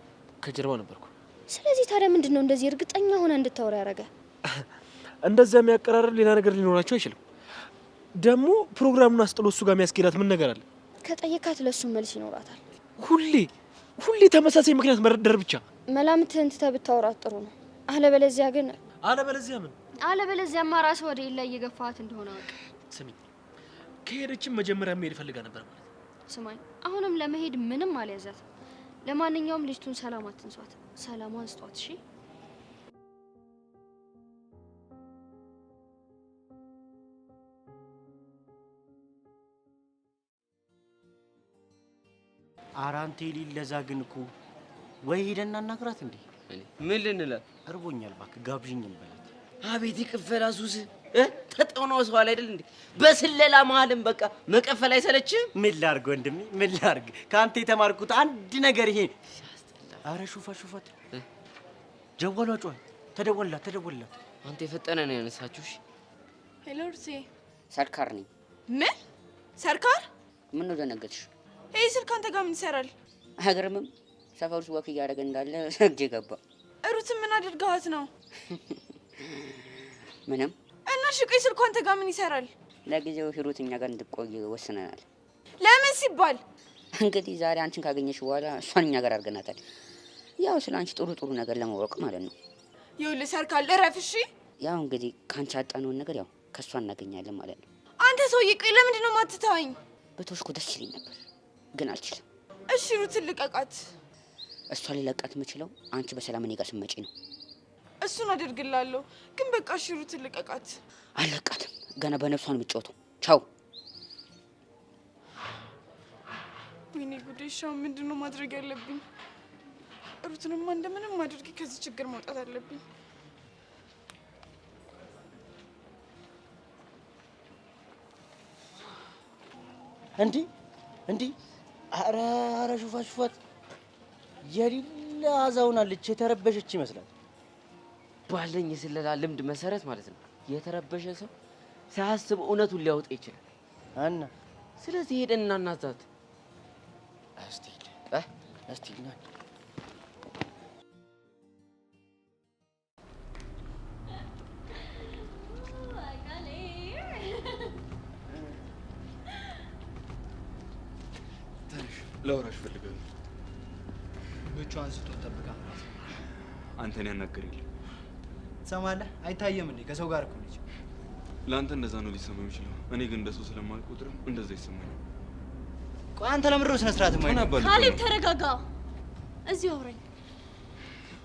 ከጀርባው ነበርኩ። ስለዚህ ታዲያ ምንድነው እንደዚህ እርግጠኛ ሆነ እንድታወራ ያደረገ? እንደዚያ የሚያቀራርብ ሌላ ነገር ሊኖራቸው አይችልም። ደግሞ ፕሮግራሙን አስጥሎ እሱ ጋር የሚያስኬዳት ምን ነገር አለ? ከጠየካት ለሱ መልስ ይኖራታል። ሁሌ ተመሳሳይ ምክንያት መረደር ብቻ። መላምትህን ትተህ ብታወራት ጥሩ ነው። አለበለዚያ ምን? አለበለዚያማ ራስህ ወደ ሌላ እየገፋሃት እንደሆነ አውቅ። ስሚ፣ ከሄደችም መጀመሪያ መሄድ ፈልጋ ነበር ማለት። ስማኝ፣ አሁንም ለመሄድ ምንም አልያዛት። ለማንኛውም ልጅቱን ሰላም አትንሷት፣ ሰላሟን ስጧት። እሺ አራንቴ ሊለዛ ግን እኮ ወይ ሄደና እናግራት እንዴ? ምን ልንላት? እርቦኛል፣ እባክህ ጋብዥኝ እንበላት። አቤት ይቅፈላ ሱስ ተጠውነው ሰው አይደል እንዴ? በስለላ መሀልም በቃ መቀፈል አይሰለችም? ምን ላርግ ወንድሜ፣ ምን ላርግ? ካንተ የተማርኩት አንድ ነገር ይሄ። አረ ሹፋት ጀዋሏ ጮኸ። ተደወላት። አንተ የፈጠነ ነው ያነሳችሁሽ? ሄሎ እርሴ፣ ሰርካር ነኝ። ምን ሰርካር? ምን ነው ደነገጥሽ? ይሄ ስልክ አንተ ጋር ምን ይሰራል? አይገርምም? ሰፈር ውስጥ ወክ እያደረገ እንዳለ ሰግጄ ገባ። ሩትን ምን አድርገዋት ነው? ምንም። እና ሽቄ ስልኩ አንተ ጋር ምን ይሰራል? ለጊዜው ሂሩት እኛ ጋር እንድትቆይ ወስነናል። ለምን ሲባል? እንግዲህ ዛሬ አንቺን ካገኘሽ በኋላ እሷን እኛ ጋር አድርገናታል። ያው ስለ አንቺ ጥሩ ነገር ለማወቅ ማለት ነው። ይኸውልህ ሰርካል፣ እረፍ እሺ። ያው እንግዲህ ካንቺ ያጣነውን ነገር ያው ከሷ እናገኛለን ማለት ነው። አንተ ሰውዬ፣ ቆይ ለምንድን ነው የማትተወኝ? በተወሽኩ ደስ ይለኝ ነበር ግን አልችልም። እሺ ሩትን ልቀቃት። እሷ ሊለቃት የምችለው አንቺ በሰላም እኔ ጋር ስትመጪ ነው። እሱን አደርግላለሁ፣ ግን በቃ እሺ ሩትን ልቀቃት። አልለቃትም። ገና በነፍሷ ነው የምትጫወተው። ቻው። ወይኔ ጉዴ! ሻው ምንድን ነው ማድረግ ያለብኝ? ሩትንማ እንደምንም አድርጌ ከዚህ ችግር መውጣት አለብኝ። እንዲ አረ ሹፋት የሌላ አዛውናለች። የተረበሸች ይመስላል። ባለኝ የስለላ ልምድ መሰረት ማለት ነው የተረበሸ ሰው ሳያስብ እውነቱን ሊያወጣ ይችላል። እና ስለዚህ ሄደን እናናዛት። እስቲ ላውራሽ ፈልጋለሁ። ብቻዋን ስትሆን ጠብቃ አንተን ያናገረኝ ትሰማለህ? አይታየም እንዴ? ከሰው ጋር እኮ ነች። ለአንተ እንደዛ ነው ሊሰማ የሚችለው። እኔ ግን እንደሱ ስለማልቆጥርም እንደዛ ይሰማኛል። ቆይ አንተ ለምንድን ነው ስነ ስርዓት የማይኖር? ካሌብ ተረጋጋ። እዚህ አውራኝ።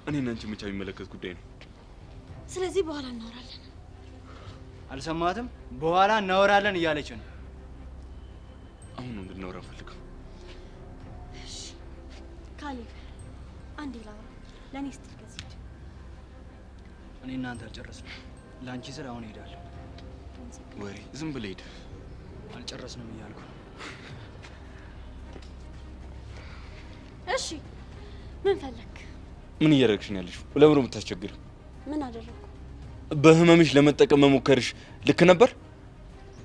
እኔና አንቺ ብቻ የሚመለከት ጉዳይ ነው። ስለዚህ በኋላ እናወራለን። አልሰማትም? በኋላ እናወራለን እያለች ነው። አሁን ነው እንድናወራ ፈልገው። ካሌብ አንዴ ላውራ። ለእኔ ስትል ከዚህ እኔ እናንተ አልጨረስንም። ለአንቺ ስል አሁን እሄዳለሁ። ወሬ ዝም ብለህ ሂድ። አልጨረስንም እያልኩ። እሺ ምን ፈለክ? ምን እያደረግሽ ነው ያለሽው? ለምን ነው የምታስቸግሪው? ምን አደረኩ? በህመምሽ ለመጠቀም መሞከርሽ ልክ ነበር?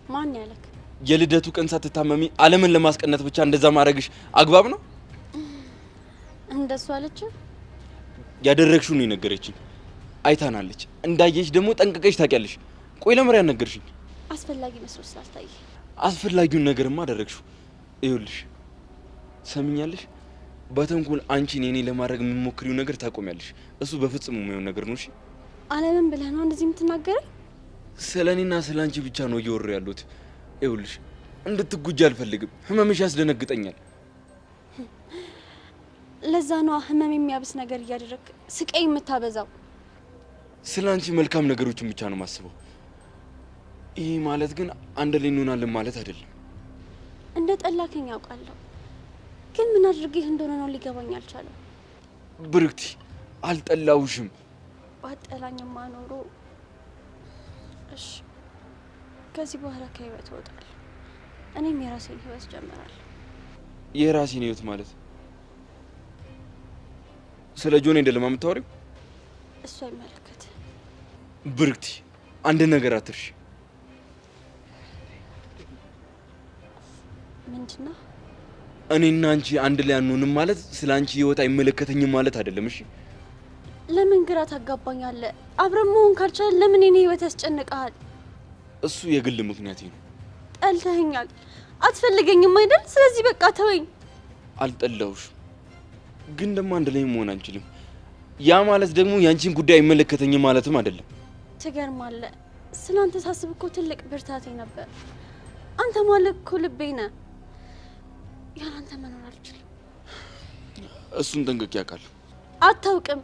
ማን ያለክ? የልደቱ ቀን ሳትታመሚ ዓለምን ለማስቀናት ብቻ እንደዛ ማድረግሽ አግባብ ነው? እንደሱ አለች? ያደረግሽው ነው የነገረችኝ። አይታናለች። እንዳየሽ ደግሞ ጠንቅቀሽ ታውቂያለሽ። ቆይ ለምን ያነገርሽኝ? አስፈላጊ መስሎ ስላልታየ። አስፈላጊውን ነገርማ አደረግሽው። ይኸውልሽ ሰምኛለሽ፣ በተንኮል አንቺን የኔ ለማድረግ የምትሞክሪው ነገር ታቆሚያለሽ። እሱ በፍጹም የማይሆን ነገር ነው። እሺ ዓለምን ብለህ ነው እንደዚህ የምትናገረው? ስለኔና ስላንቺ ብቻ ነው እየወሩ ያሉት። ይኸውልሽ እንድትጉጂ አልፈልግም። ህመምሽ ያስደነግጠኛል። ለዛ ነው ህመም የሚያብስ ነገር እያደረክ ስቃይ የምታበዛው። ስላንቺ መልካም ነገሮችን ብቻ ነው ማስበው። ይሄ ማለት ግን አንድ ላይ እንሆናለን ማለት አይደለም። እንደ ጠላከኝ አውቃለሁ፣ ግን ምን አድርጌህ እንደሆነ ነው ሊገባኝ አልቻለም። ብርክቲ አልጠላውሽም። ባጠላኝማ ኖሮ እሺ ከዚህ በኋላ ከህይወት እወጣለሁ። እኔም የራሴን ህይወት ጀምራለሁ። የራሴን ህይወት ማለት ስለ ጆኒ አይደለም የምታወሪው? እሱ አይመለከት። ብርክቲ አንድ ነገር አትርሺ። ምንድነው? እኔና አንቺ አንድ ላይ አንሆንም ማለት ስለ አንቺ ህይወት አይመለከተኝም ማለት አይደለም። እሺ ለምን ግራ ታጋባኛለህ? አብረን መሆን ካልቻለን ለምን የኔ ህይወት ያስጨንቃል? እሱ የግል ምክንያቴ ነው። ጠልተኸኛል፣ አትፈልገኝም አይደል? ስለዚህ በቃ ተወኝ። አልጠላሁሽ፣ ግን ደግሞ አንድ ላይ መሆን አንችልም። ያ ማለት ደግሞ ያንቺን ጉዳይ አይመለከተኝም ማለትም አይደለም። ትገርማለህ። ስላንተ ሳስብ እኮ ትልቅ ብርታቴ ነበር። አንተ ማለት እኮ ልቤ ነህ። ያላንተ መኖር አልችልም። እሱን ጠንቅቄ አውቃለሁ። አታውቅም።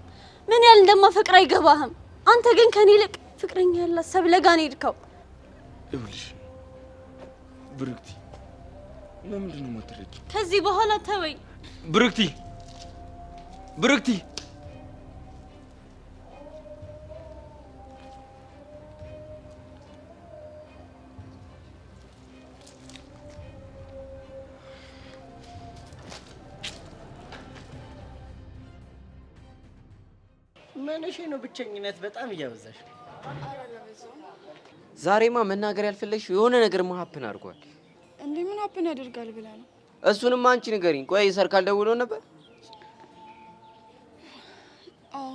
ምን ያህል እንደማፈቅር አይገባህም። አንተ ግን ከኔ ይልቅ ፍቅረኛ ያላት ሰብለ ጋር ነው የሄድከው። ይኸውልሽ ብርክቲ፣ ለምንድን ነው የማትረጂ? ከዚህ በኋላ ተወኝ ብርክቲ። ብርክቲ ምንሽ ነው ብቸኝነት በጣም እያበዛሽ? ዛሬማ መናገር ያልፈለግሽው የሆነ ነገር ሀፕን አድርጓል። እንዴ ምን ሀፕን ያደርጋል ብለህ ነው? እሱንም አንቺ ንገሪኝ። ቆይ ሰርካል ደውሎ ነበር? አዎ።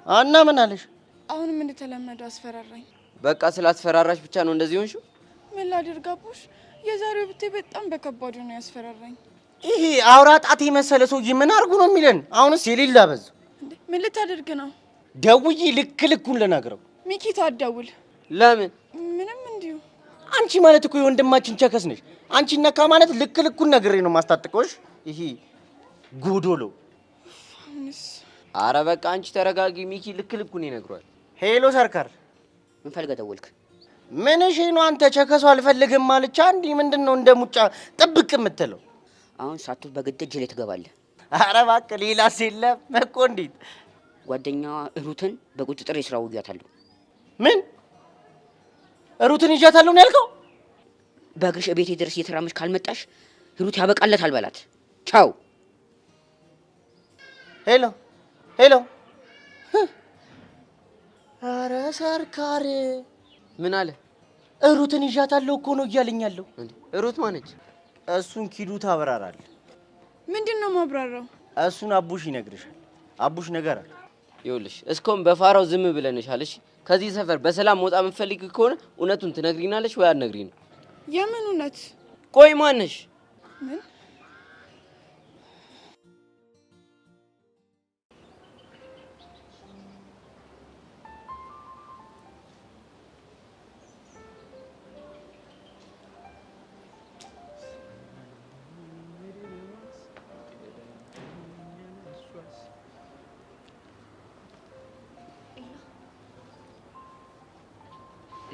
እና ምን አለሽ? አሁንም እንደተለመደው አስፈራራኝ። በቃ ስላስፈራራሽ ብቻ ነው እንደዚህ ሆንሽው? ምን ላድርግ አቡሽ? የዛሬው ብታይ በጣም በከባዱ ነው ያስፈራራኝ። ይሄ አውራ ጣት የመሰለ ሰውዬ ምን አድርጉ ነው የሚለን? አሁንስ የሌላ በዙ። ምን ልታደርግ ነው? ደውዬ ልኩን ልነግረው። ሚኪታ አትደውል። ለምን? ምንም እንዲሁ። አንቺ ማለት እኮ የወንድማችን ቸከስ ነሽ። አንቺ ነካ ማለት ልኩን ነግሬ ነው ማስታጥቀውሽ። ይሄ ጎዶሎ። አረ በቃ አንቺ ተረጋጊ። ሚኪ ልኩን ይነግሯል። ሄሎ ሰርካር፣ ምን ፈልገህ ደወልክ? ምን እሺ ነው አንተ? ቸከሱ አልፈልግም ማለቻ እንዴ? ምንድነው እንደ ሙጫ ጥብቅ የምትለው? አሁን ሳቱ በግድ እጅ ላይ ትገባለህ። አረ እባክህ ሌላስ የለም እኮ። እንዴት? ጓደኛዋ ሩትን በቁጥጥር የስራ ውያታለሁ። ምን? ሩትን ይዣታለሁ ነው ያልከው? በእግርሽ ቤቴ ድረስ እየተራመድሽ ካልመጣሽ ሩት ያበቃለታል በላት። ቻው። ሄሎ ሄሎ። አረ ሰርካር ምን አለ? ሩትን ይዣታለሁ እኮ ነው እያለኛለሁ። ሩት ማነች? እሱን ኪዱ ታብራራል። ምንድነው ማብራራው? እሱን አቡሽ ይነግርሻል። አቡሽ ነገር አለ። ይኸውልሽ እስካሁን በፋራው ዝም ብለንሻል። እሺ ከዚህ ሰፈር በሰላም መውጣት የምትፈልጊ ከሆነ እውነቱን ትነግሪናለሽ ወይ አትነግሪን? የምን እውነት? ቆይ ማነሽ? ምን?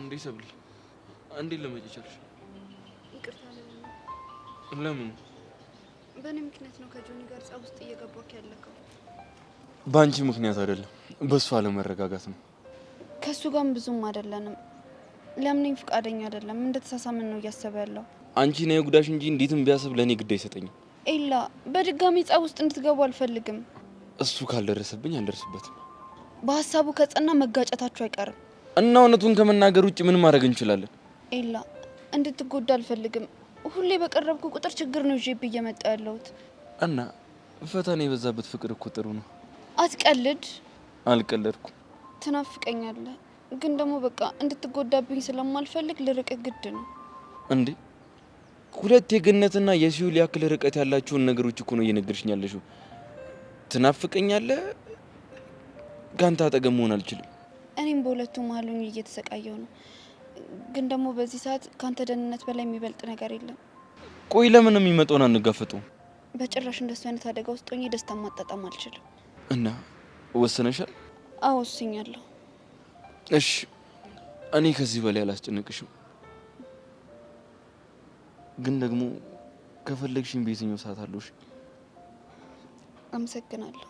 እንዴ ሰብል፣ እንዴ ለመጪ ቻልሽ? ይቅርታ ለምን? በእኔ ምክንያት ነው ከጆኒ ጋር ጸብ ውስጥ እየገባክ ያለከው። በአንቺ ምክንያት አይደለም፣ በእሱ አለመረጋጋት ነው። ከሱ ጋርም ብዙም አይደለንም። ለምንም ፍቃደኛ አይደለም። እንደተሳሳምን ነው እያሰበ ያለው። አንቺ ነው የጉዳሽ እንጂ እንዴትም ቢያስብ ለኔ ግድ አይሰጠኝም። ኤላ፣ በድጋሚ ጸብ ውስጥ እንድትገቡ አልፈልግም። እሱ ካልደረሰብኝ አልደርስበትም። በሀሳቡ ከጸና መጋጨታችሁ አይቀርም። እና እውነቱን ከመናገር ውጭ ምን ማድረግ እንችላለን? ኤላ፣ እንድትጎዳ አልፈልግም። ሁሌ በቀረብኩ ቁጥር ችግር ነው ይዤብህ እየመጣ ያለሁት። እና ፈተና የበዛበት ፍቅር እኮ ጥሩ ነው። አትቀልድ። አልቀለድኩም። ትናፍቀኛለህ፣ ግን ደግሞ በቃ እንድትጎዳብኝ ስለማልፈልግ ልርቅ ግድ ነው። እንዴ ሁለት የገነትና የሲኦል ያክል ርቀት ያላቸውን ነገሮች እኮ ነው እየነገርሽኝ ያለሽው። ትናፍቀኛለህ፣ ካንተ አጠገብ መሆን አልችልም። እኔም በሁለቱ መሀል ሆኜ እየተሰቃየሁ ነው። ግን ደግሞ በዚህ ሰዓት ካንተ ደህንነት በላይ የሚበልጥ ነገር የለም። ቆይ ለምን የሚመጣውን አንጋፈጠውም? በጭራሽ እንደሱ አይነት አደጋ ውስጥ ሆኜ ደስታ ማጣጣም አልችልም። እና ወሰነሻል? አዎ ወስኛለሁ። እሺ እኔ ከዚህ በላይ አላስጨንቅሽም። ግን ደግሞ ከፈለግሽኝ በየትኛው ሰዓት አለሽ? አመሰግናለሁ።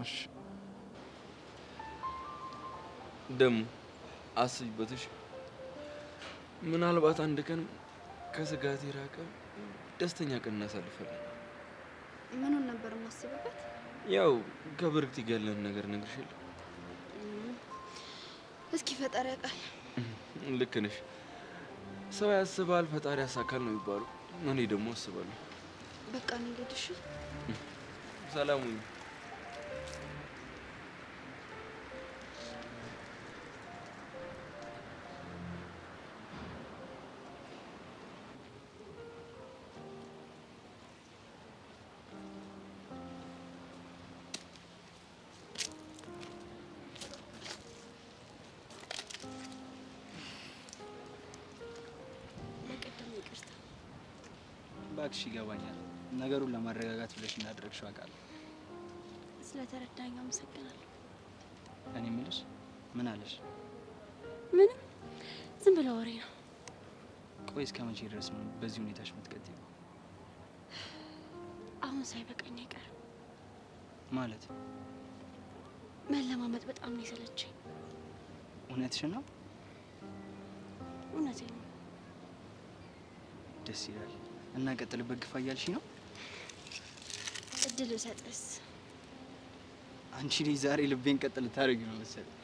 እሺ ደግሞ አስቢበትሽ። ምናልባት አንድ ቀን ከስጋት የራቀ ደስተኛ ቀን እናሳልፋለን። ምኑን ነበር የማስብበት? ያው ከብርክት ይገለን ነገር ነግርሽል። እስኪ ፈጣሪ ያውቃል። ልክ ነሽ። ሰው ያስባል ፈጣሪ ያሳካል ነው የሚባለው። እኔ ደግሞ አስባለሁ። በቃ እንግዲህ ሰላም ሁኚ። እባክሽ ይገባኛል። ነገሩን ለማረጋጋት ብለሽ እንዳደረግሽው አውቃለሁ። ስለተረዳኝ አመሰግናለሁ። እኔ የምልሽ ምን አለሽ? ምንም፣ ዝም ብሎ ወሬ ነው። ቆይ እስከ መቼ ድረስ ነው በዚህ ሁኔታሽ የምትቀጥይው? አሁን ሳይበቃኝ አይቀርም። ማለት መለማመጥ በጣም ነው የሰለቸኝ። እውነትሽን ነው? እውነቴን ነው። ደስ ይላል። እና ቀጥልበት ግፋ እያልሽ ነው? እድል ብሰጥስ? አንቺ ልጅ ዛሬ ልቤን ቀጥ ልታደርጊ ነው መሰለኝ።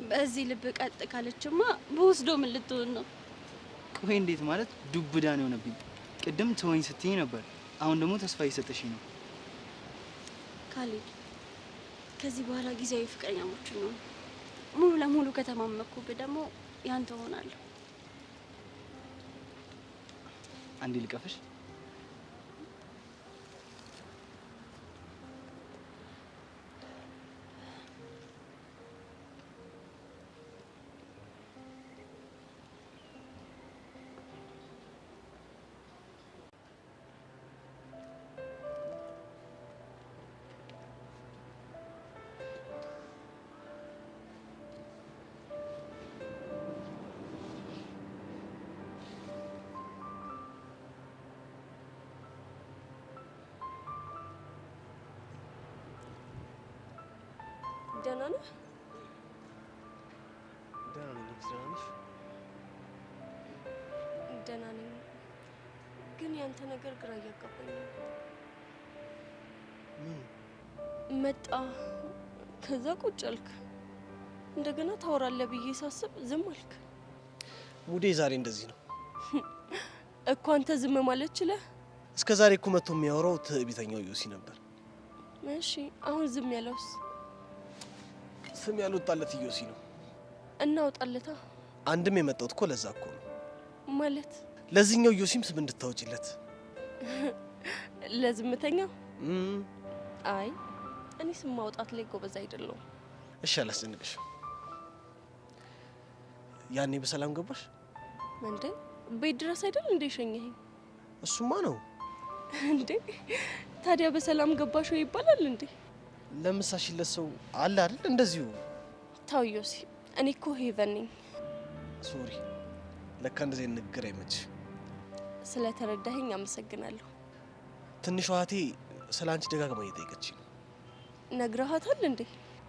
በዚህ ልብ ቀጥ ካለችማ በወስዶ ምን ልትሆን ነው? ቆይ እንዴት ማለት? ዱብዳ ነው የሆነብኝ። ቅድም ተወኝ ስትይኝ ነበር፣ አሁን ደግሞ ተስፋ እየሰጠሽኝ ነው። ካሌድ፣ ከዚህ በኋላ ጊዜያዊ ፍቅረኛሞች ነው። ሙሉ ለሙሉ ከተማመኩብህ ደግሞ ያንተ ሆናለሁ። አንዴ ልቀፍሽ? ደህና ነህ? ደህና ነኝ። ደህና ነሽ? ደህና ነኝ፣ ግን ያንተ ነገር ግራ እያጋባኝ ነው። መጣ፣ ከዛ ቁጭ አልክ፣ እንደገና ታወራለህ ብዬ ሳስብ ዝም አልክ። ሙዴ ዛሬ እንደዚህ ነው እኮ። አንተ ዝም ማለት ችለህ? እስከ ዛሬ እኮ መጥቶ የሚያወራው ትዕቢተኛው ዮሲ ነበር። እሺ አሁን ዝም ያለውስ? ስም ያልወጣለት ዮሲ ነው። እናውጣለታ። አንድም የመጣሁት እኮ ለዛ እኮ ነው። ማለት ለዚህኛው ዮሲም ስም እንድታወጪለት። ለዝምተኛው? አይ እኔ ስም ማውጣት ላይ ጎበዝ አይደለሁም። እሺ አላስጨንቅሽ። ያኔ በሰላም ገባሽ እንዴ? ቤት ድረስ አይደል እንዴ ሸኘኸኝ? እሱማ ነው እንዴ። ታዲያ በሰላም ገባሽ ወይ ይባላል እንዴ? ለምሳሽለት ሰው አለ አይደል? እንደዚሁ ታው ዮሲ፣ እኔ እኮ ሄቨን ነኝ። ሶሪ፣ ለካ እንደዚህ ንግግር አይመች። ስለተረዳኸኝ አመሰግናለሁ። ትንሿ እህቴ ስላንቺ ደጋግማ እየጠየቀች ነው። ነግረሃታል እንዴ?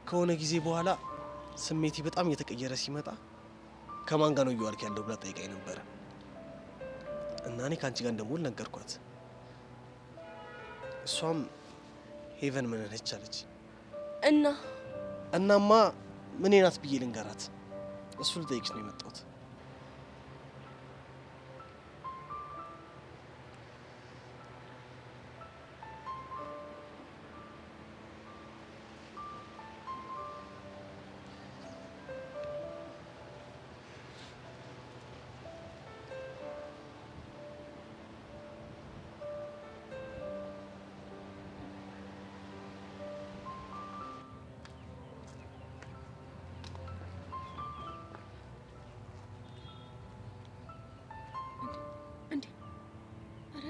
ከሆነ ጊዜ በኋላ ስሜቴ በጣም እየተቀየረ ሲመጣ ከማን ጋር ነው እየዋልክ ያለው ብላ ጠይቃኝ ነበረ እና እኔ ከአንቺ ጋር እንደምውል ነገርኳት። እሷም ሄቨን ምን ነች አለች። እናማ ምን ናት ብዬ ልንገራት? እሱ ልጠይቅሽ ነው የመጣሁት።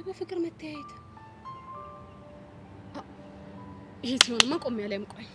በፍቅር መተያየት ይሄ ሲሆንማ ቆሜ ላይ ቆይ